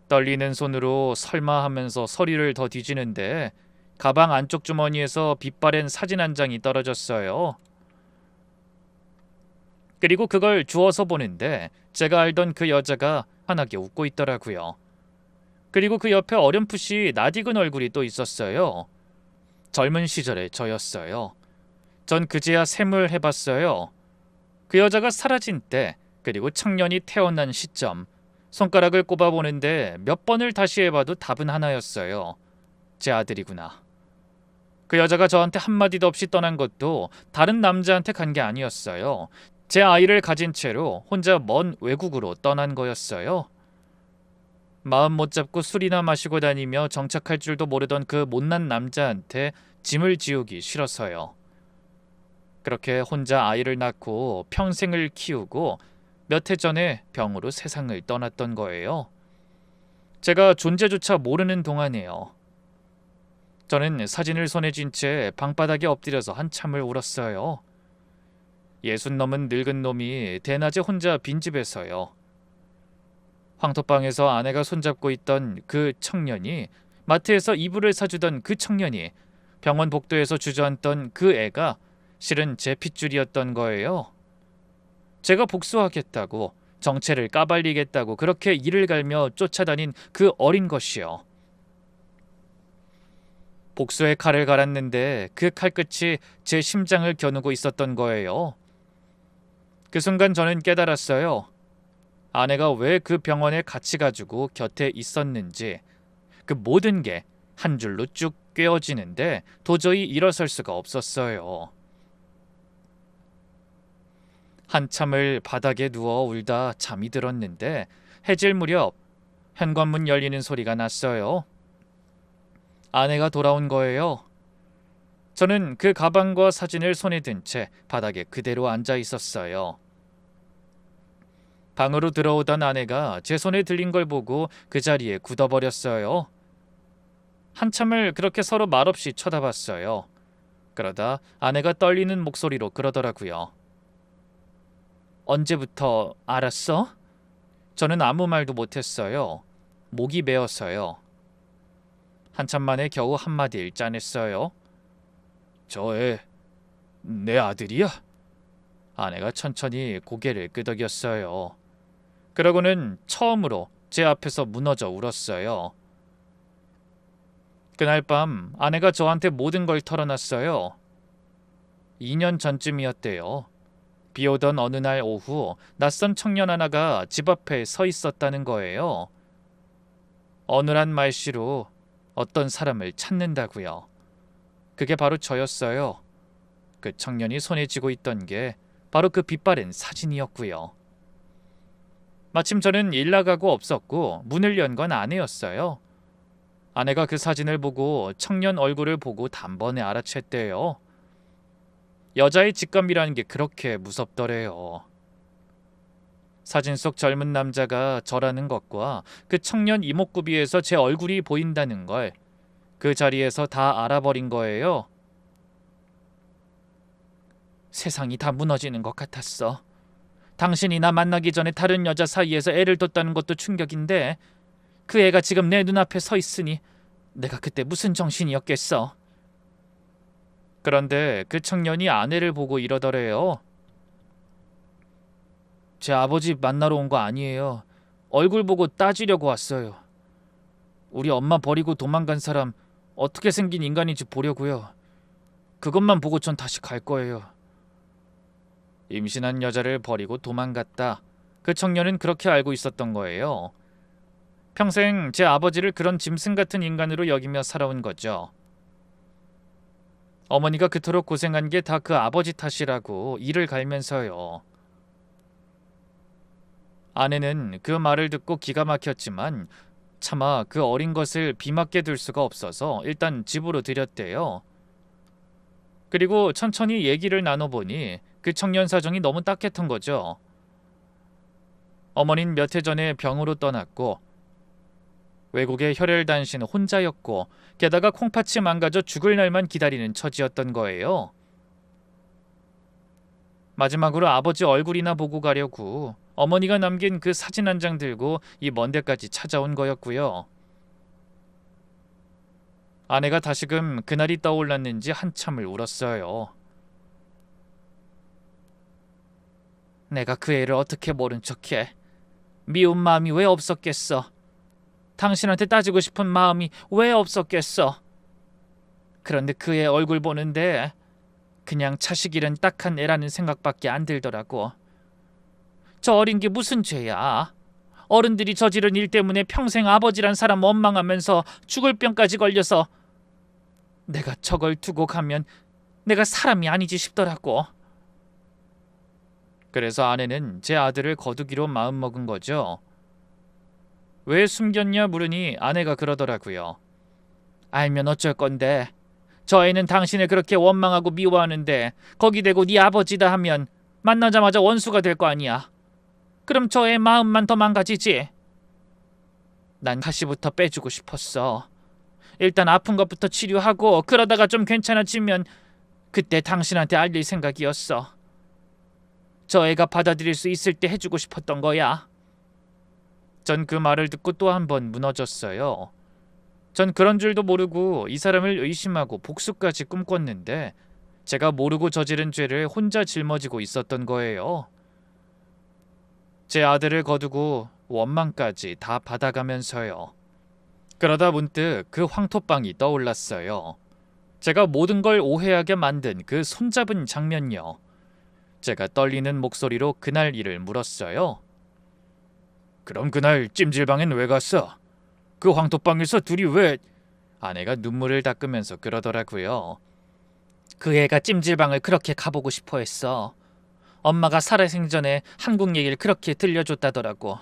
떨리는 손으로 설마 하면서 서리를 더 뒤지는데 가방 안쪽 주머니에서 빛바랜 사진 한 장이 떨어졌어요. 그리고 그걸 주워서 보는데 제가 알던 그 여자가 환하게 웃고 있더라고요. 그리고 그 옆에 어렴풋이 낯익은 얼굴이 또 있었어요. 젊은 시절의 저였어요. 전 그제야 셈을 해봤어요. 그 여자가 사라진 때, 그리고 청년이 태어난 시점, 손가락을 꼽아보는데 몇 번을 다시 해봐도 답은 하나였어요. 제 아들이구나. 그 여자가 저한테 한마디도 없이 떠난 것도 다른 남자한테 간 게 아니었어요. 제 아이를 가진 채로 혼자 먼 외국으로 떠난 거였어요. 마음 못 잡고 술이나 마시고 다니며 정착할 줄도 모르던 그 못난 남자한테 짐을 지우기 싫어서요. 그렇게 혼자 아이를 낳고 평생을 키우고 몇 해 전에 병으로 세상을 떠났던 거예요. 제가 존재조차 모르는 동안이에요. 저는 사진을 손에 쥔 채 방바닥에 엎드려서 한참을 울었어요. 60 넘은 늙은 놈이 대낮에 혼자 빈집에서요. 황토방에서 아내가 손잡고 있던 그 청년이, 마트에서 이불을 사주던 그 청년이, 병원 복도에서 주저앉던 그 애가 실은 제 핏줄이었던 거예요. 제가 복수하겠다고, 정체를 까발리겠다고 그렇게 이를 갈며 쫓아다닌 그 어린 것이요. 복수의 칼을 갈았는데 그 칼끝이 제 심장을 겨누고 있었던 거예요. 그 순간 저는 깨달았어요. 아내가 왜 그 병원에 같이 가지고 곁에 있었는지. 그 모든 게 한 줄로 쭉 꿰어지는데 도저히 일어설 수가 없었어요. 한참을 바닥에 누워 울다 잠이 들었는데 해질 무렵 현관문 열리는 소리가 났어요. 아내가 돌아온 거예요. 저는 그 가방과 사진을 손에 든 채 바닥에 그대로 앉아 있었어요. 방으로 들어오던 아내가 제 손에 들린 걸 보고 그 자리에 굳어버렸어요. 한참을 그렇게 서로 말없이 쳐다봤어요. 그러다 아내가 떨리는 목소리로 그러더라고요. 언제부터 알았어? 저는 아무 말도 못했어요. 목이 메어서요. 한참 만에 겨우 한마디를 짜냈어요. 저 애, 내 아들이야? 아내가 천천히 고개를 끄덕였어요. 그러고는 처음으로 제 앞에서 무너져 울었어요. 그날 밤 아내가 저한테 모든 걸 털어놨어요. 2년 전쯤이었대요. 비 오던 어느 날 오후 낯선 청년 하나가 집 앞에 서 있었다는 거예요. 어눌한 말씨로 어떤 사람을 찾는다고요. 그게 바로 저였어요. 그 청년이 손에 쥐고 있던 게 바로 그 빛바랜 사진이었고요. 마침 저는 일 나가고 없었고 문을 연 건 아내였어요. 아내가 그 사진을 보고 청년 얼굴을 보고 단번에 알아챘대요. 여자의 직감이라는 게 그렇게 무섭더래요. 사진 속 젊은 남자가 저라는 것과 그 청년 이목구비에서 제 얼굴이 보인다는 걸 그 자리에서 다 알아버린 거예요. 세상이 다 무너지는 것 같았어. 당신이 나 만나기 전에 다른 여자 사이에서 애를 뒀다는 것도 충격인데 그 애가 지금 내 눈앞에 서 있으니 내가 그때 무슨 정신이었겠어. 그런데 그 청년이 아내를 보고 이러더래요. 제 아버지 만나러 온 거 아니에요. 얼굴 보고 따지려고 왔어요. 우리 엄마 버리고 도망간 사람 어떻게 생긴 인간인지 보려고요. 그것만 보고 전 다시 갈 거예요. 임신한 여자를 버리고 도망갔다. 그 청년은 그렇게 알고 있었던 거예요. 평생 제 아버지를 그런 짐승 같은 인간으로 여기며 살아온 거죠. 어머니가 그토록 고생한 게 다 그 아버지 탓이라고 이를 갈면서요. 아내는 그 말을 듣고 기가 막혔지만 차마 그 어린 것을 비 맞게 둘 수가 없어서 일단 집으로 들였대요. 그리고 천천히 얘기를 나눠보니 그 청년 사정이 너무 딱했던 거죠. 어머니는 몇 해 전에 병으로 떠났고 외국의 혈혈단신 혼자였고 게다가 콩팥이 망가져 죽을 날만 기다리는 처지였던 거예요. 마지막으로 아버지 얼굴이나 보고 가려고 어머니가 남긴 그 사진 한 장 들고 이 먼 데까지 찾아온 거였고요. 아내가 다시금 그날이 떠올랐는지 한참을 울었어요. 내가 그 애를 어떻게 모른 척해. 미운 마음이 왜 없었겠어. 당신한테 따지고 싶은 마음이 왜 없었겠어. 그런데 그 애 얼굴 보는데 그냥 자식 잃은 딱한 애라는 생각밖에 안 들더라고. 저 어린 게 무슨 죄야. 어른들이 저지른 일 때문에 평생 아버지란 사람 원망하면서 죽을 병까지 걸려서 내가 저걸 두고 가면 내가 사람이 아니지 싶더라고. 그래서 아내는 제 아들을 거두기로 마음먹은 거죠. 왜 숨겼냐 물으니 아내가 그러더라고요. 알면 어쩔 건데. 저 애는 당신을 그렇게 원망하고 미워하는데 거기 대고 네 아버지다 하면 만나자마자 원수가 될 거 아니야. 그럼 저 애 마음만 더 망가지지. 난 가시부터 빼주고 싶었어. 일단 아픈 것부터 치료하고 그러다가 좀 괜찮아지면 그때 당신한테 알릴 생각이었어. 저 애가 받아들일 수 있을 때 해주고 싶었던 거야. 전 그 말을 듣고 또 한 번 무너졌어요. 전 그런 줄도 모르고 이 사람을 의심하고 복수까지 꿈꿨는데 제가 모르고 저지른 죄를 혼자 짊어지고 있었던 거예요. 제 아들을 거두고 원망까지 다 받아가면서요. 그러다 문득 그 황토방이 떠올랐어요. 제가 모든 걸 오해하게 만든 그 손잡은 장면요. 제가 떨리는 목소리로 그날 일을 물었어요. 그럼 그날 찜질방엔 왜 갔어? 그 황토방에서 둘이 왜... 아내가 눈물을 닦으면서 그러더라고요. 그 애가 찜질방을 그렇게 가보고 싶어 했어. 엄마가 살아생전에 한국 얘기를 그렇게 들려줬다더라고.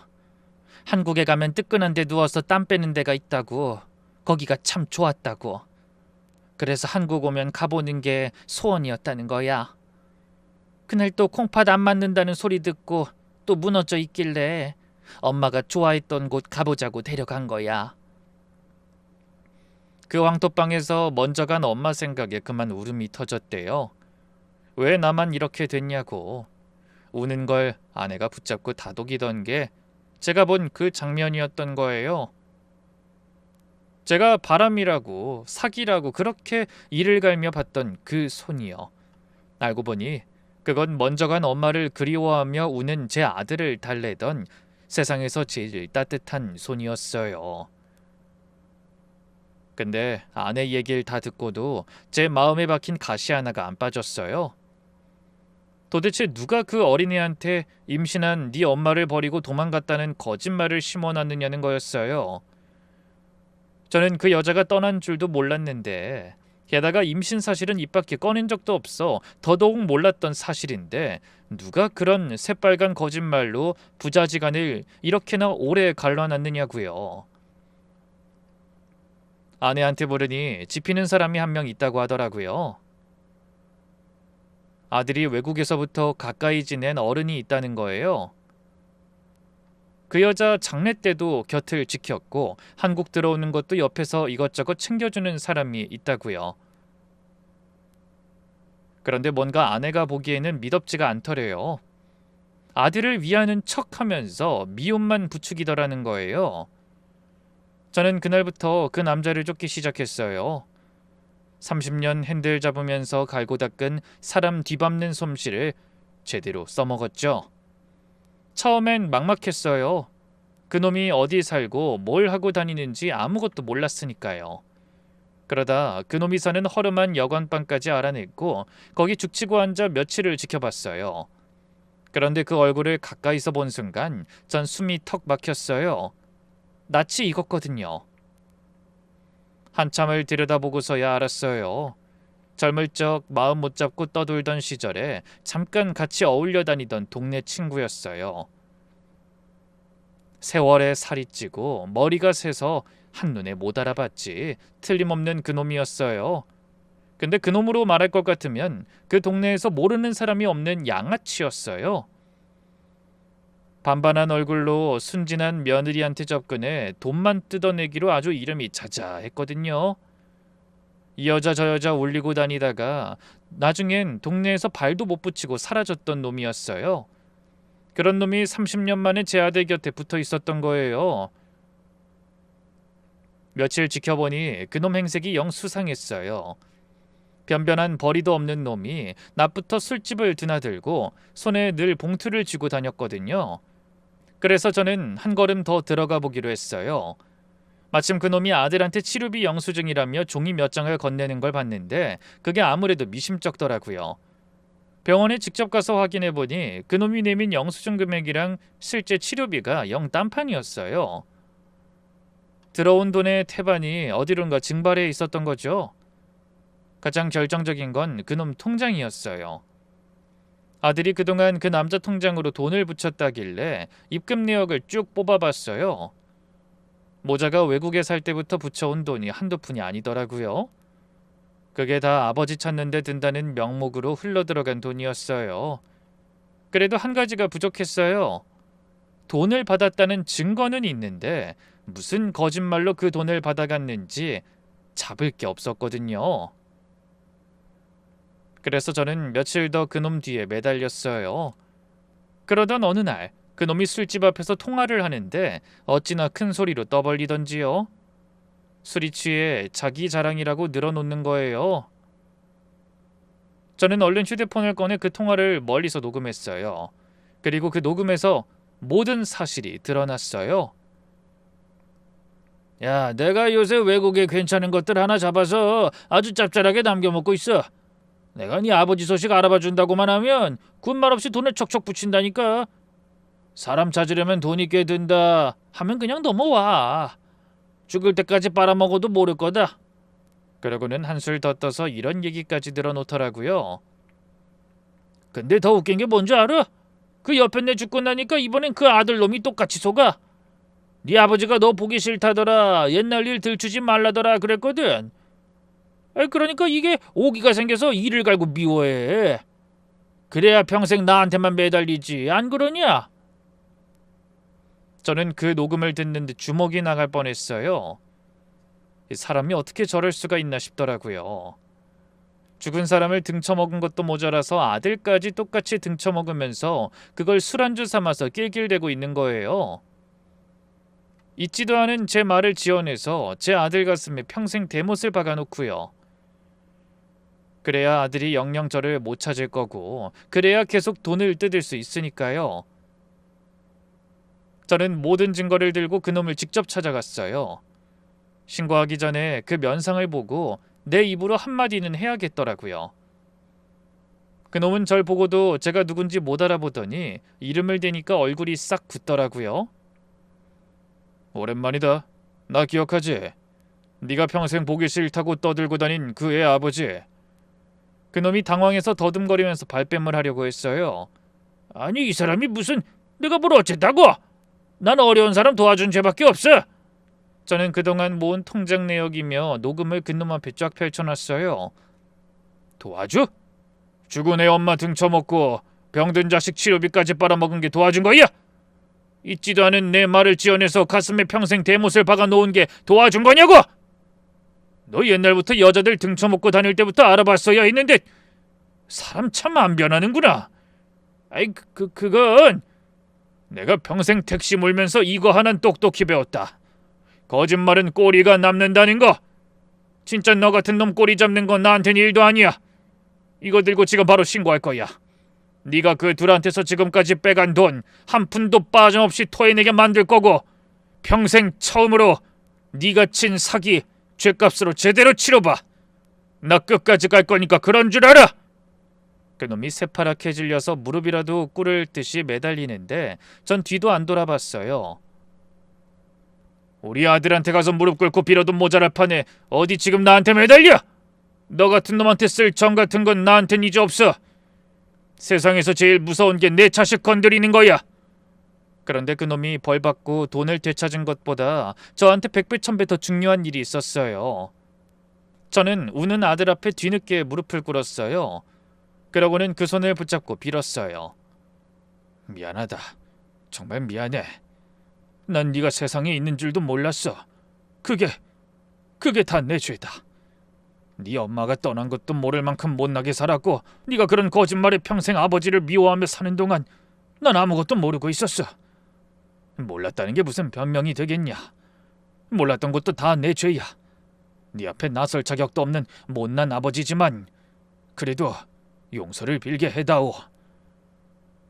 한국에 가면 뜨끈한 데 누워서 땀 빼는 데가 있다고. 거기가 참 좋았다고. 그래서 한국 오면 가보는 게 소원이었다는 거야. 그날 또 콩팥 안 맞는다는 소리 듣고 또 무너져 있길래 엄마가 좋아했던 곳 가보자고 데려간 거야. 그 황토방에서 먼저 간 엄마 생각에 그만 울음이 터졌대요. 왜 나만 이렇게 됐냐고. 우는 걸 아내가 붙잡고 다독이던 게 제가 본 그 장면이었던 거예요. 제가 바람이라고 사기라고 그렇게 이를 갈며 봤던 그 손이요. 알고 보니 그건 먼저 간 엄마를 그리워하며 우는 제 아들을 달래던 세상에서 제일 따뜻한 손이었어요. 근데 아내 얘기를 다 듣고도 제 마음에 박힌 가시 하나가 안 빠졌어요. 도대체 누가 그 어린애한테 임신한 네 엄마를 버리고 도망갔다는 거짓말을 심어놨느냐는 거였어요. 저는 그 여자가 떠난 줄도 몰랐는데 게다가 임신 사실은 입 밖에 꺼낸 적도 없어 더더욱 몰랐던 사실인데 누가 그런 새빨간 거짓말로 부자지간을 이렇게나 오래 갈라놨느냐고요. 아내한테 물으니 지피는 사람이 한 명 있다고 하더라고요. 아들이 외국에서부터 가까이 지낸 어른이 있다는 거예요. 그 여자 장례 때도 곁을 지켰고 한국 들어오는 것도 옆에서 이것저것 챙겨주는 사람이 있다고요. 그런데 뭔가 아내가 보기에는 미덥지가 않더래요. 아들을 위하는 척하면서 미움만 부추기더라는 거예요. 저는 그날부터 그 남자를 쫓기 시작했어요. 30년 핸들 잡으면서 갈고 닦은 사람 뒤밟는 솜씨를 제대로 써먹었죠. 처음엔 막막했어요. 그놈이 어디 살고 뭘 하고 다니는지 아무것도 몰랐으니까요. 그러다 그놈이 사는 허름한 여관방까지 알아냈고 거기 죽치고 앉아 며칠을 지켜봤어요. 그런데 그 얼굴을 가까이서 본 순간 전 숨이 턱 막혔어요. 낯이 익었거든요. 한참을 들여다보고서야 알았어요. 젊을 적 마음 못 잡고 떠돌던 시절에 잠깐 같이 어울려 다니던 동네 친구였어요. 세월에 살이 찌고 머리가 새서 한눈에 못 알아봤지 틀림없는 그놈이었어요. 근데 그놈으로 말할 것 같으면 그 동네에서 모르는 사람이 없는 양아치였어요. 반반한 얼굴로 순진한 며느리한테 접근해 돈만 뜯어내기로 아주 이름이 자자했거든요. 이 여자 저 여자 울리고 다니다가 나중엔 동네에서 발도 못 붙이고 사라졌던 놈이었어요. 그런 놈이 30년 만에 제 아들 곁에 붙어 있었던 거예요. 며칠 지켜보니 그놈 행색이 영 수상했어요. 변변한 벌이도 없는 놈이 낮부터 술집을 드나들고 손에 늘 봉투를 쥐고 다녔거든요. 그래서 저는 한 걸음 더 들어가 보기로 했어요. 마침 그놈이 아들한테 치료비 영수증이라며 종이 몇 장을 건네는 걸 봤는데 그게 아무래도 미심쩍더라고요. 병원에 직접 가서 확인해보니 그놈이 내민 영수증 금액이랑 실제 치료비가 영 딴판이었어요. 들어온 돈의 태반이 어디론가 증발해 있었던 거죠. 가장 결정적인 건 그놈 통장이었어요. 아들이 그동안 그 남자 통장으로 돈을 붙였다길래 입금 내역을 쭉 뽑아봤어요. 모자가 외국에 살 때부터 붙여온 돈이 한두 푼이 아니더라고요. 그게 다 아버지 찾는 데 든다는 명목으로 흘러들어간 돈이었어요. 그래도 한 가지가 부족했어요. 돈을 받았다는 증거는 있는데 무슨 거짓말로 그 돈을 받아갔는지 잡을 게 없었거든요. 그래서 저는 며칠 더 그놈 뒤에 매달렸어요. 그러던 어느 날 그놈이 술집 앞에서 통화를 하는데 어찌나 큰 소리로 떠벌리던지요. 술이 취해 자기 자랑이라고 늘어놓는 거예요. 저는 얼른 휴대폰을 꺼내 그 통화를 멀리서 녹음했어요. 그리고 그 녹음에서 모든 사실이 드러났어요. 야, 내가 요새 외국에 괜찮은 것들 하나 잡아서 아주 짭짤하게 남겨먹고 있어. 내가 네 아버지 소식 알아봐 준다고만 하면 군말 없이 돈을 척척 붙인다니까. 사람 찾으려면 돈이 꽤 든다 하면 그냥 넘어와. 죽을 때까지 빨아먹어도 모를 거다. 그러고는 한술 더 떠서 이런 얘기까지 들어놓더라고요. 근데 더 웃긴 게 뭔지 알아? 그 옆에 내 죽고 나니까 이번엔 그 아들놈이 똑같이 속아. 네 아버지가 너 보기 싫다더라, 옛날 일 들추지 말라더라 그랬거든. 그러니까 이게 오기가 생겨서 이를 갈고 미워해. 그래야 평생 나한테만 매달리지, 안 그러냐? 저는 그 녹음을 듣는 듯 주먹이 나갈 뻔했어요. 사람이 어떻게 저럴 수가 있나 싶더라고요. 죽은 사람을 등쳐먹은 것도 모자라서 아들까지 똑같이 등쳐먹으면서 그걸 술안주 삼아서 낄낄대고 있는 거예요. 잊지도 않은 제 말을 지어내서 제 아들 가슴에 평생 대못을 박아놓고요. 그래야 아들이 영영 저를 못 찾을 거고, 그래야 계속 돈을 뜯을 수 있으니까요. 저는 모든 증거를 들고 그놈을 직접 찾아갔어요. 신고하기 전에 그 면상을 보고 내 입으로 한마디는 해야겠더라고요. 그놈은 절 보고도 제가 누군지 못 알아보더니 이름을 대니까 얼굴이 싹 굳더라고요. 오랜만이다. 나 기억하지? 네가 평생 보기 싫다고 떠들고 다닌 그 애 아버지. 그놈이 당황해서 더듬거리면서 발뺌을 하려고 했어요. 아니, 이 사람이 무슨, 내가 뭘 어쨌다고? 난 어려운 사람 도와준 죄밖에 없어. 저는 그동안 모은 통장 내역이며 녹음을 그놈 앞에 쫙 펼쳐놨어요. 도와줘? 죽은 애 엄마 등쳐먹고 병든 자식 치료비까지 빨아먹은 게 도와준 거야? 잊지도 않은 내 말을 지어내서 가슴에 평생 대못을 박아놓은 게 도와준 거냐고? 너 옛날부터 여자들 등쳐먹고 다닐 때부터 알아봤어야 했는데 사람 참 안 변하는구나. 아이, 그건 내가 평생 택시 몰면서 이거 하나는 똑똑히 배웠다. 거짓말은 꼬리가 남는다는 거. 진짜 너 같은 놈 꼬리 잡는 건 나한테는 일도 아니야. 이거 들고 지금 바로 신고할 거야. 네가 그 둘한테서 지금까지 빼간 돈 한 푼도 빠짐없이 토해내게 만들 거고, 평생 처음으로 네가 친 사기 죗값으로 제대로 치러봐. 나 끝까지 갈 거니까 그런 줄 알아. 그놈이 새파랗게 질려서 무릎이라도 꿇을 듯이 매달리는데 전 뒤도 안 돌아봤어요. 우리 아들한테 가서 무릎 꿇고 빌어도 모자랄 판에 어디 지금 나한테 매달려? 너 같은 놈한테 쓸 정 같은 건 나한텐 이제 없어. 세상에서 제일 무서운 게 내 자식 건드리는 거야. 그런데 그놈이 벌받고 돈을 되찾은 것보다 저한테 100배 1000배 더 중요한 일이 있었어요. 저는 우는 아들 앞에 뒤늦게 무릎을 꿇었어요. 그러고는 그 손을 붙잡고 빌었어요. 미안하다. 정말 미안해. 난 네가 세상에 있는 줄도 몰랐어. 그게 다 내 죄다. 네 엄마가 떠난 것도 모를 만큼 못나게 살았고, 네가 그런 거짓말에 평생 아버지를 미워하며 사는 동안 난 아무것도 모르고 있었어. 몰랐다는 게 무슨 변명이 되겠냐. 몰랐던 것도 다 내 죄야. 네 앞에 나설 자격도 없는 못난 아버지지만 그래도 용서를 빌게 해다오.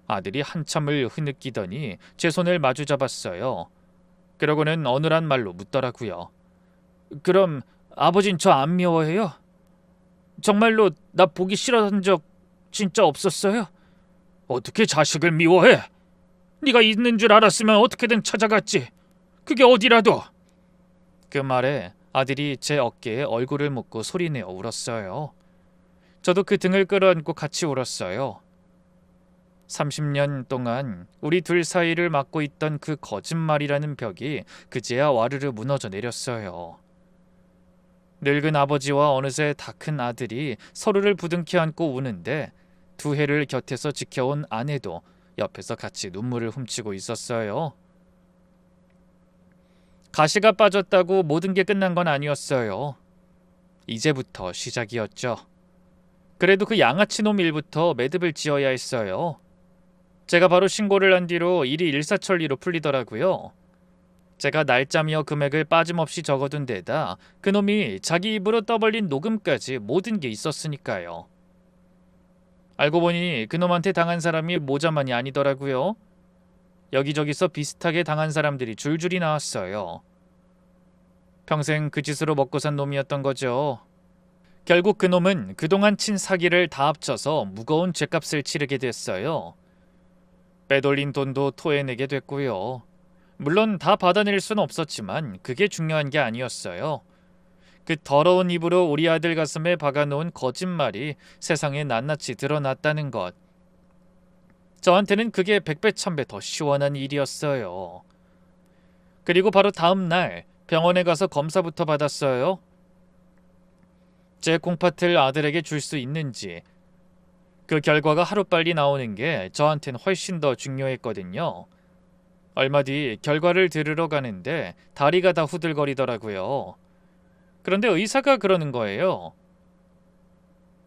아들이 한참을 흐느끼더니 제 손을 마주잡았어요. 그러고는 어눌한 말로 묻더라고요. 그럼 아버진 저 안 미워해요? 정말로 나 보기 싫어한 적 진짜 없었어요? 어떻게 자식을 미워해? 네가 있는 줄 알았으면 어떻게든 찾아갔지. 그게 어디라도. 그 말에 아들이 제 어깨에 얼굴을 묻고 소리내어 울었어요. 저도 그 등을 끌어안고 같이 울었어요. 30년 동안 우리 둘 사이를 막고 있던 그 거짓말이라는 벽이 그제야 와르르 무너져 내렸어요. 늙은 아버지와 어느새 다 큰 아들이 서로를 부둥켜 안고 우는데 두 해를 곁에서 지켜온 아내도 옆에서 같이 눈물을 훔치고 있었어요. 가시가 빠졌다고 모든 게 끝난 건 아니었어요. 이제부터 시작이었죠. 그래도 그 양아치 놈 일부터 매듭을 지어야 했어요. 제가 바로 신고를 한 뒤로 일이 일사천리로 풀리더라고요. 제가 날짜며 금액을 빠짐없이 적어둔 데다 그놈이 자기 입으로 떠벌린 녹음까지 모든 게 있었으니까요. 알고 보니 그놈한테 당한 사람이 모자만이 아니더라고요. 여기저기서 비슷하게 당한 사람들이 줄줄이 나왔어요. 평생 그 짓으로 먹고 산 놈이었던 거죠. 결국 그놈은 그동안 친 사기를 다 합쳐서 무거운 죗값을 치르게 됐어요. 빼돌린 돈도 토해내게 됐고요. 물론 다 받아낼 수는 없었지만 그게 중요한 게 아니었어요. 그 더러운 입으로 우리 아들 가슴에 박아놓은 거짓말이 세상에 낱낱이 드러났다는 것. 저한테는 그게 백배 천배 더 시원한 일이었어요. 그리고 바로 다음 날 병원에 가서 검사부터 받았어요. 제 콩팥을 아들에게 줄 수 있는지. 그 결과가 하루빨리 나오는 게 저한테는 훨씬 더 중요했거든요. 얼마 뒤 결과를 들으러 가는데 다리가 다 후들거리더라고요. 그런데 의사가 그러는 거예요.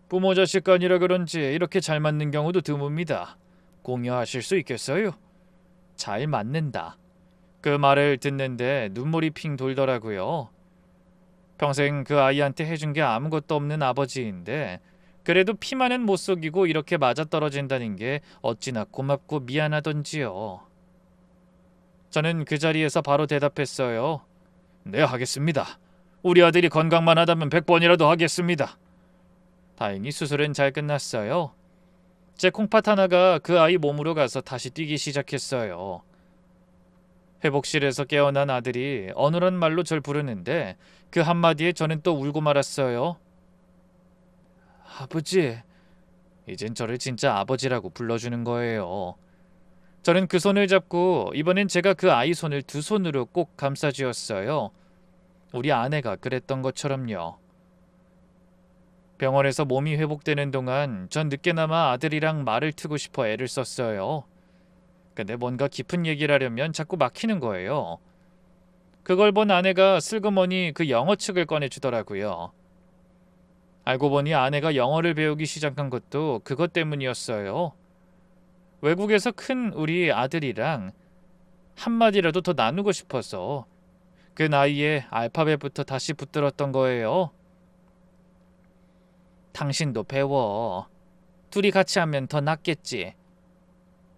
부모 자식 간이라 그런지 이렇게 잘 맞는 경우도 드뭅니다. 공유하실 수 있겠어요? 잘 맞는다. 그 말을 듣는데 눈물이 핑 돌더라고요. 평생 그 아이한테 해준 게 아무것도 없는 아버지인데 그래도 피만은 못 속이고 이렇게 맞아떨어진다는 게 어찌나 고맙고 미안하던지요. 저는 그 자리에서 바로 대답했어요. 네, 하겠습니다. 우리 아들이 건강만 하다면 100번이라도 하겠습니다. 다행히 수술은 잘 끝났어요. 제 콩팥 하나가 그 아이 몸으로 가서 다시 뛰기 시작했어요. 회복실에서 깨어난 아들이 어눌한 말로 절 부르는데 그 한마디에 저는 또 울고 말았어요. 아버지. 이젠 저를 진짜 아버지라고 불러주는 거예요. 저는 그 손을 잡고 이번엔 제가 그 아이 손을 두 손으로 꼭 감싸쥐었어요. 우리 아내가 그랬던 것처럼요. 병원에서 몸이 회복되는 동안 전 늦게나마 아들이랑 말을 트고 싶어 애를 썼어요. 근데 뭔가 깊은 얘기를 하려면 자꾸 막히는 거예요. 그걸 본 아내가 슬그머니 그 영어 측을 꺼내주더라고요. 알고 보니 아내가 영어를 배우기 시작한 것도 그것 때문이었어요. 외국에서 큰 우리 아들이랑 한마디라도 더 나누고 싶어서 그 나이에 알파벳부터 다시 붙들었던 거예요. 당신도 배워. 둘이 같이 하면 더 낫겠지.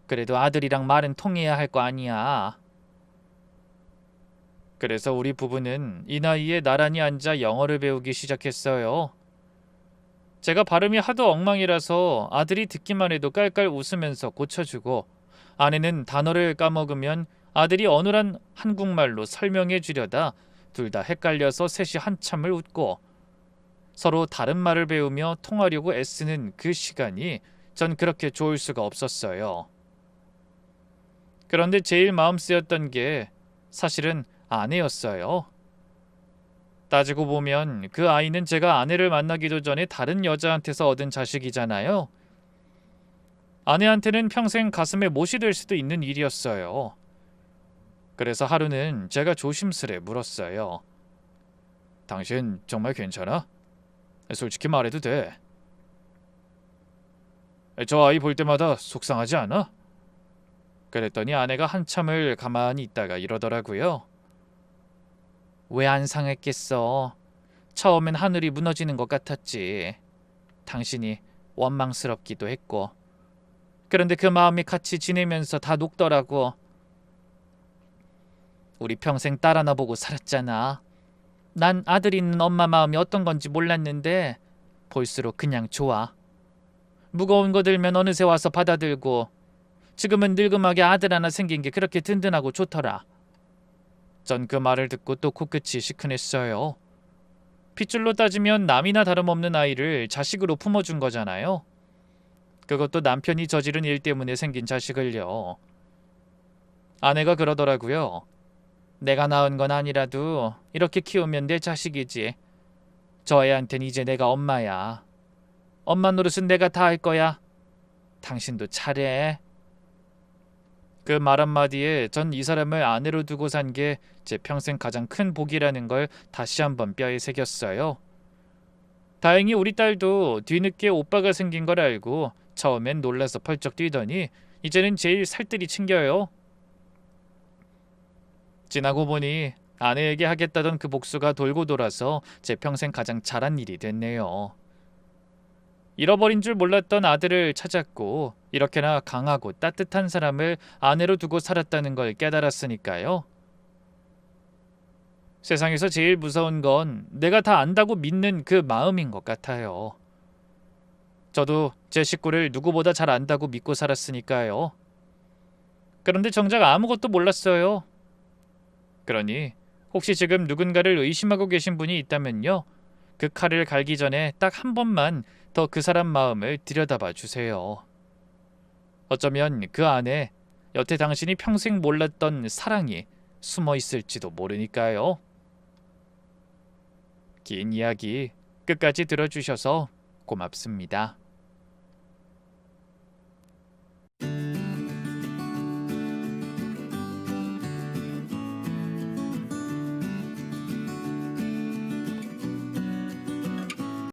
그래도 아들이랑 말은 통해야 할 거 아니야. 그래서 우리 부부는 이 나이에 나란히 앉아 영어를 배우기 시작했어요. 제가 발음이 하도 엉망이라서 아들이 듣기만 해도 깔깔 웃으면서 고쳐주고 아내는 단어를 까먹으면 아들이 어눌한 한국말로 설명해 주려다 둘 다 헷갈려서 셋이 한참을 웃고 서로 다른 말을 배우며 통하려고 애쓰는 그 시간이 전 그렇게 좋을 수가 없었어요. 그런데 제일 마음 쓰였던 게 사실은 아내였어요. 따지고 보면 그 아이는 제가 아내를 만나기도 전에 다른 여자한테서 얻은 자식이잖아요. 아내한테는 평생 가슴에 못이 될 수도 있는 일이었어요. 그래서 하루는 제가 조심스레 물었어요. 당신 정말 괜찮아? 솔직히 말해도 돼. 저 아이 볼 때마다 속상하지 않아? 그랬더니 아내가 한참을 가만히 있다가 이러더라고요. 왜 안 상했겠어? 처음엔 하늘이 무너지는 것 같았지. 당신이 원망스럽기도 했고. 그런데 그 마음이 같이 지내면서 다 녹더라고. 우리 평생 딸 하나 보고 살았잖아. 난 아들 있는 엄마 마음이 어떤 건지 몰랐는데 볼수록 그냥 좋아. 무거운 거 들면 어느새 와서 받아들고 지금은 늙음하게 아들 하나 생긴 게 그렇게 든든하고 좋더라. 전 그 말을 듣고 또 코끝이 시큰했어요. 핏줄로 따지면 남이나 다름없는 아이를 자식으로 품어준 거잖아요. 그것도 남편이 저지른 일 때문에 생긴 자식을요. 아내가 그러더라고요. 내가 낳은 건 아니라도 이렇게 키우면 내 자식이지. 저 애한텐 이제 내가 엄마야. 엄마 노릇은 내가 다 할 거야. 당신도 잘해. 그 말 한마디에 전 이 사람을 아내로 두고 산 게 제 평생 가장 큰 복이라는 걸 다시 한번 뼈에 새겼어요. 다행히 우리 딸도 뒤늦게 오빠가 생긴 걸 알고 처음엔 놀라서 펄쩍 뛰더니 이제는 제일 살뜰히 챙겨요. 지나고 보니 아내에게 하겠다던 그 복수가 돌고 돌아서 제 평생 가장 잘한 일이 됐네요. 잃어버린 줄 몰랐던 아들을 찾았고 이렇게나 강하고 따뜻한 사람을 아내로 두고 살았다는 걸 깨달았으니까요. 세상에서 제일 무서운 건 내가 다 안다고 믿는 그 마음인 것 같아요. 저도 제 식구를 누구보다 잘 안다고 믿고 살았으니까요. 그런데 정작 아무것도 몰랐어요. 그러니 혹시 지금 누군가를 의심하고 계신 분이 있다면요. 그 칼을 갈기 전에 딱 한 번만 더 그 사람 마음을 들여다봐 주세요. 어쩌면 그 안에 여태 당신이 평생 몰랐던 사랑이 숨어 있을지도 모르니까요. 긴 이야기 끝까지 들어주셔서 고맙습니다.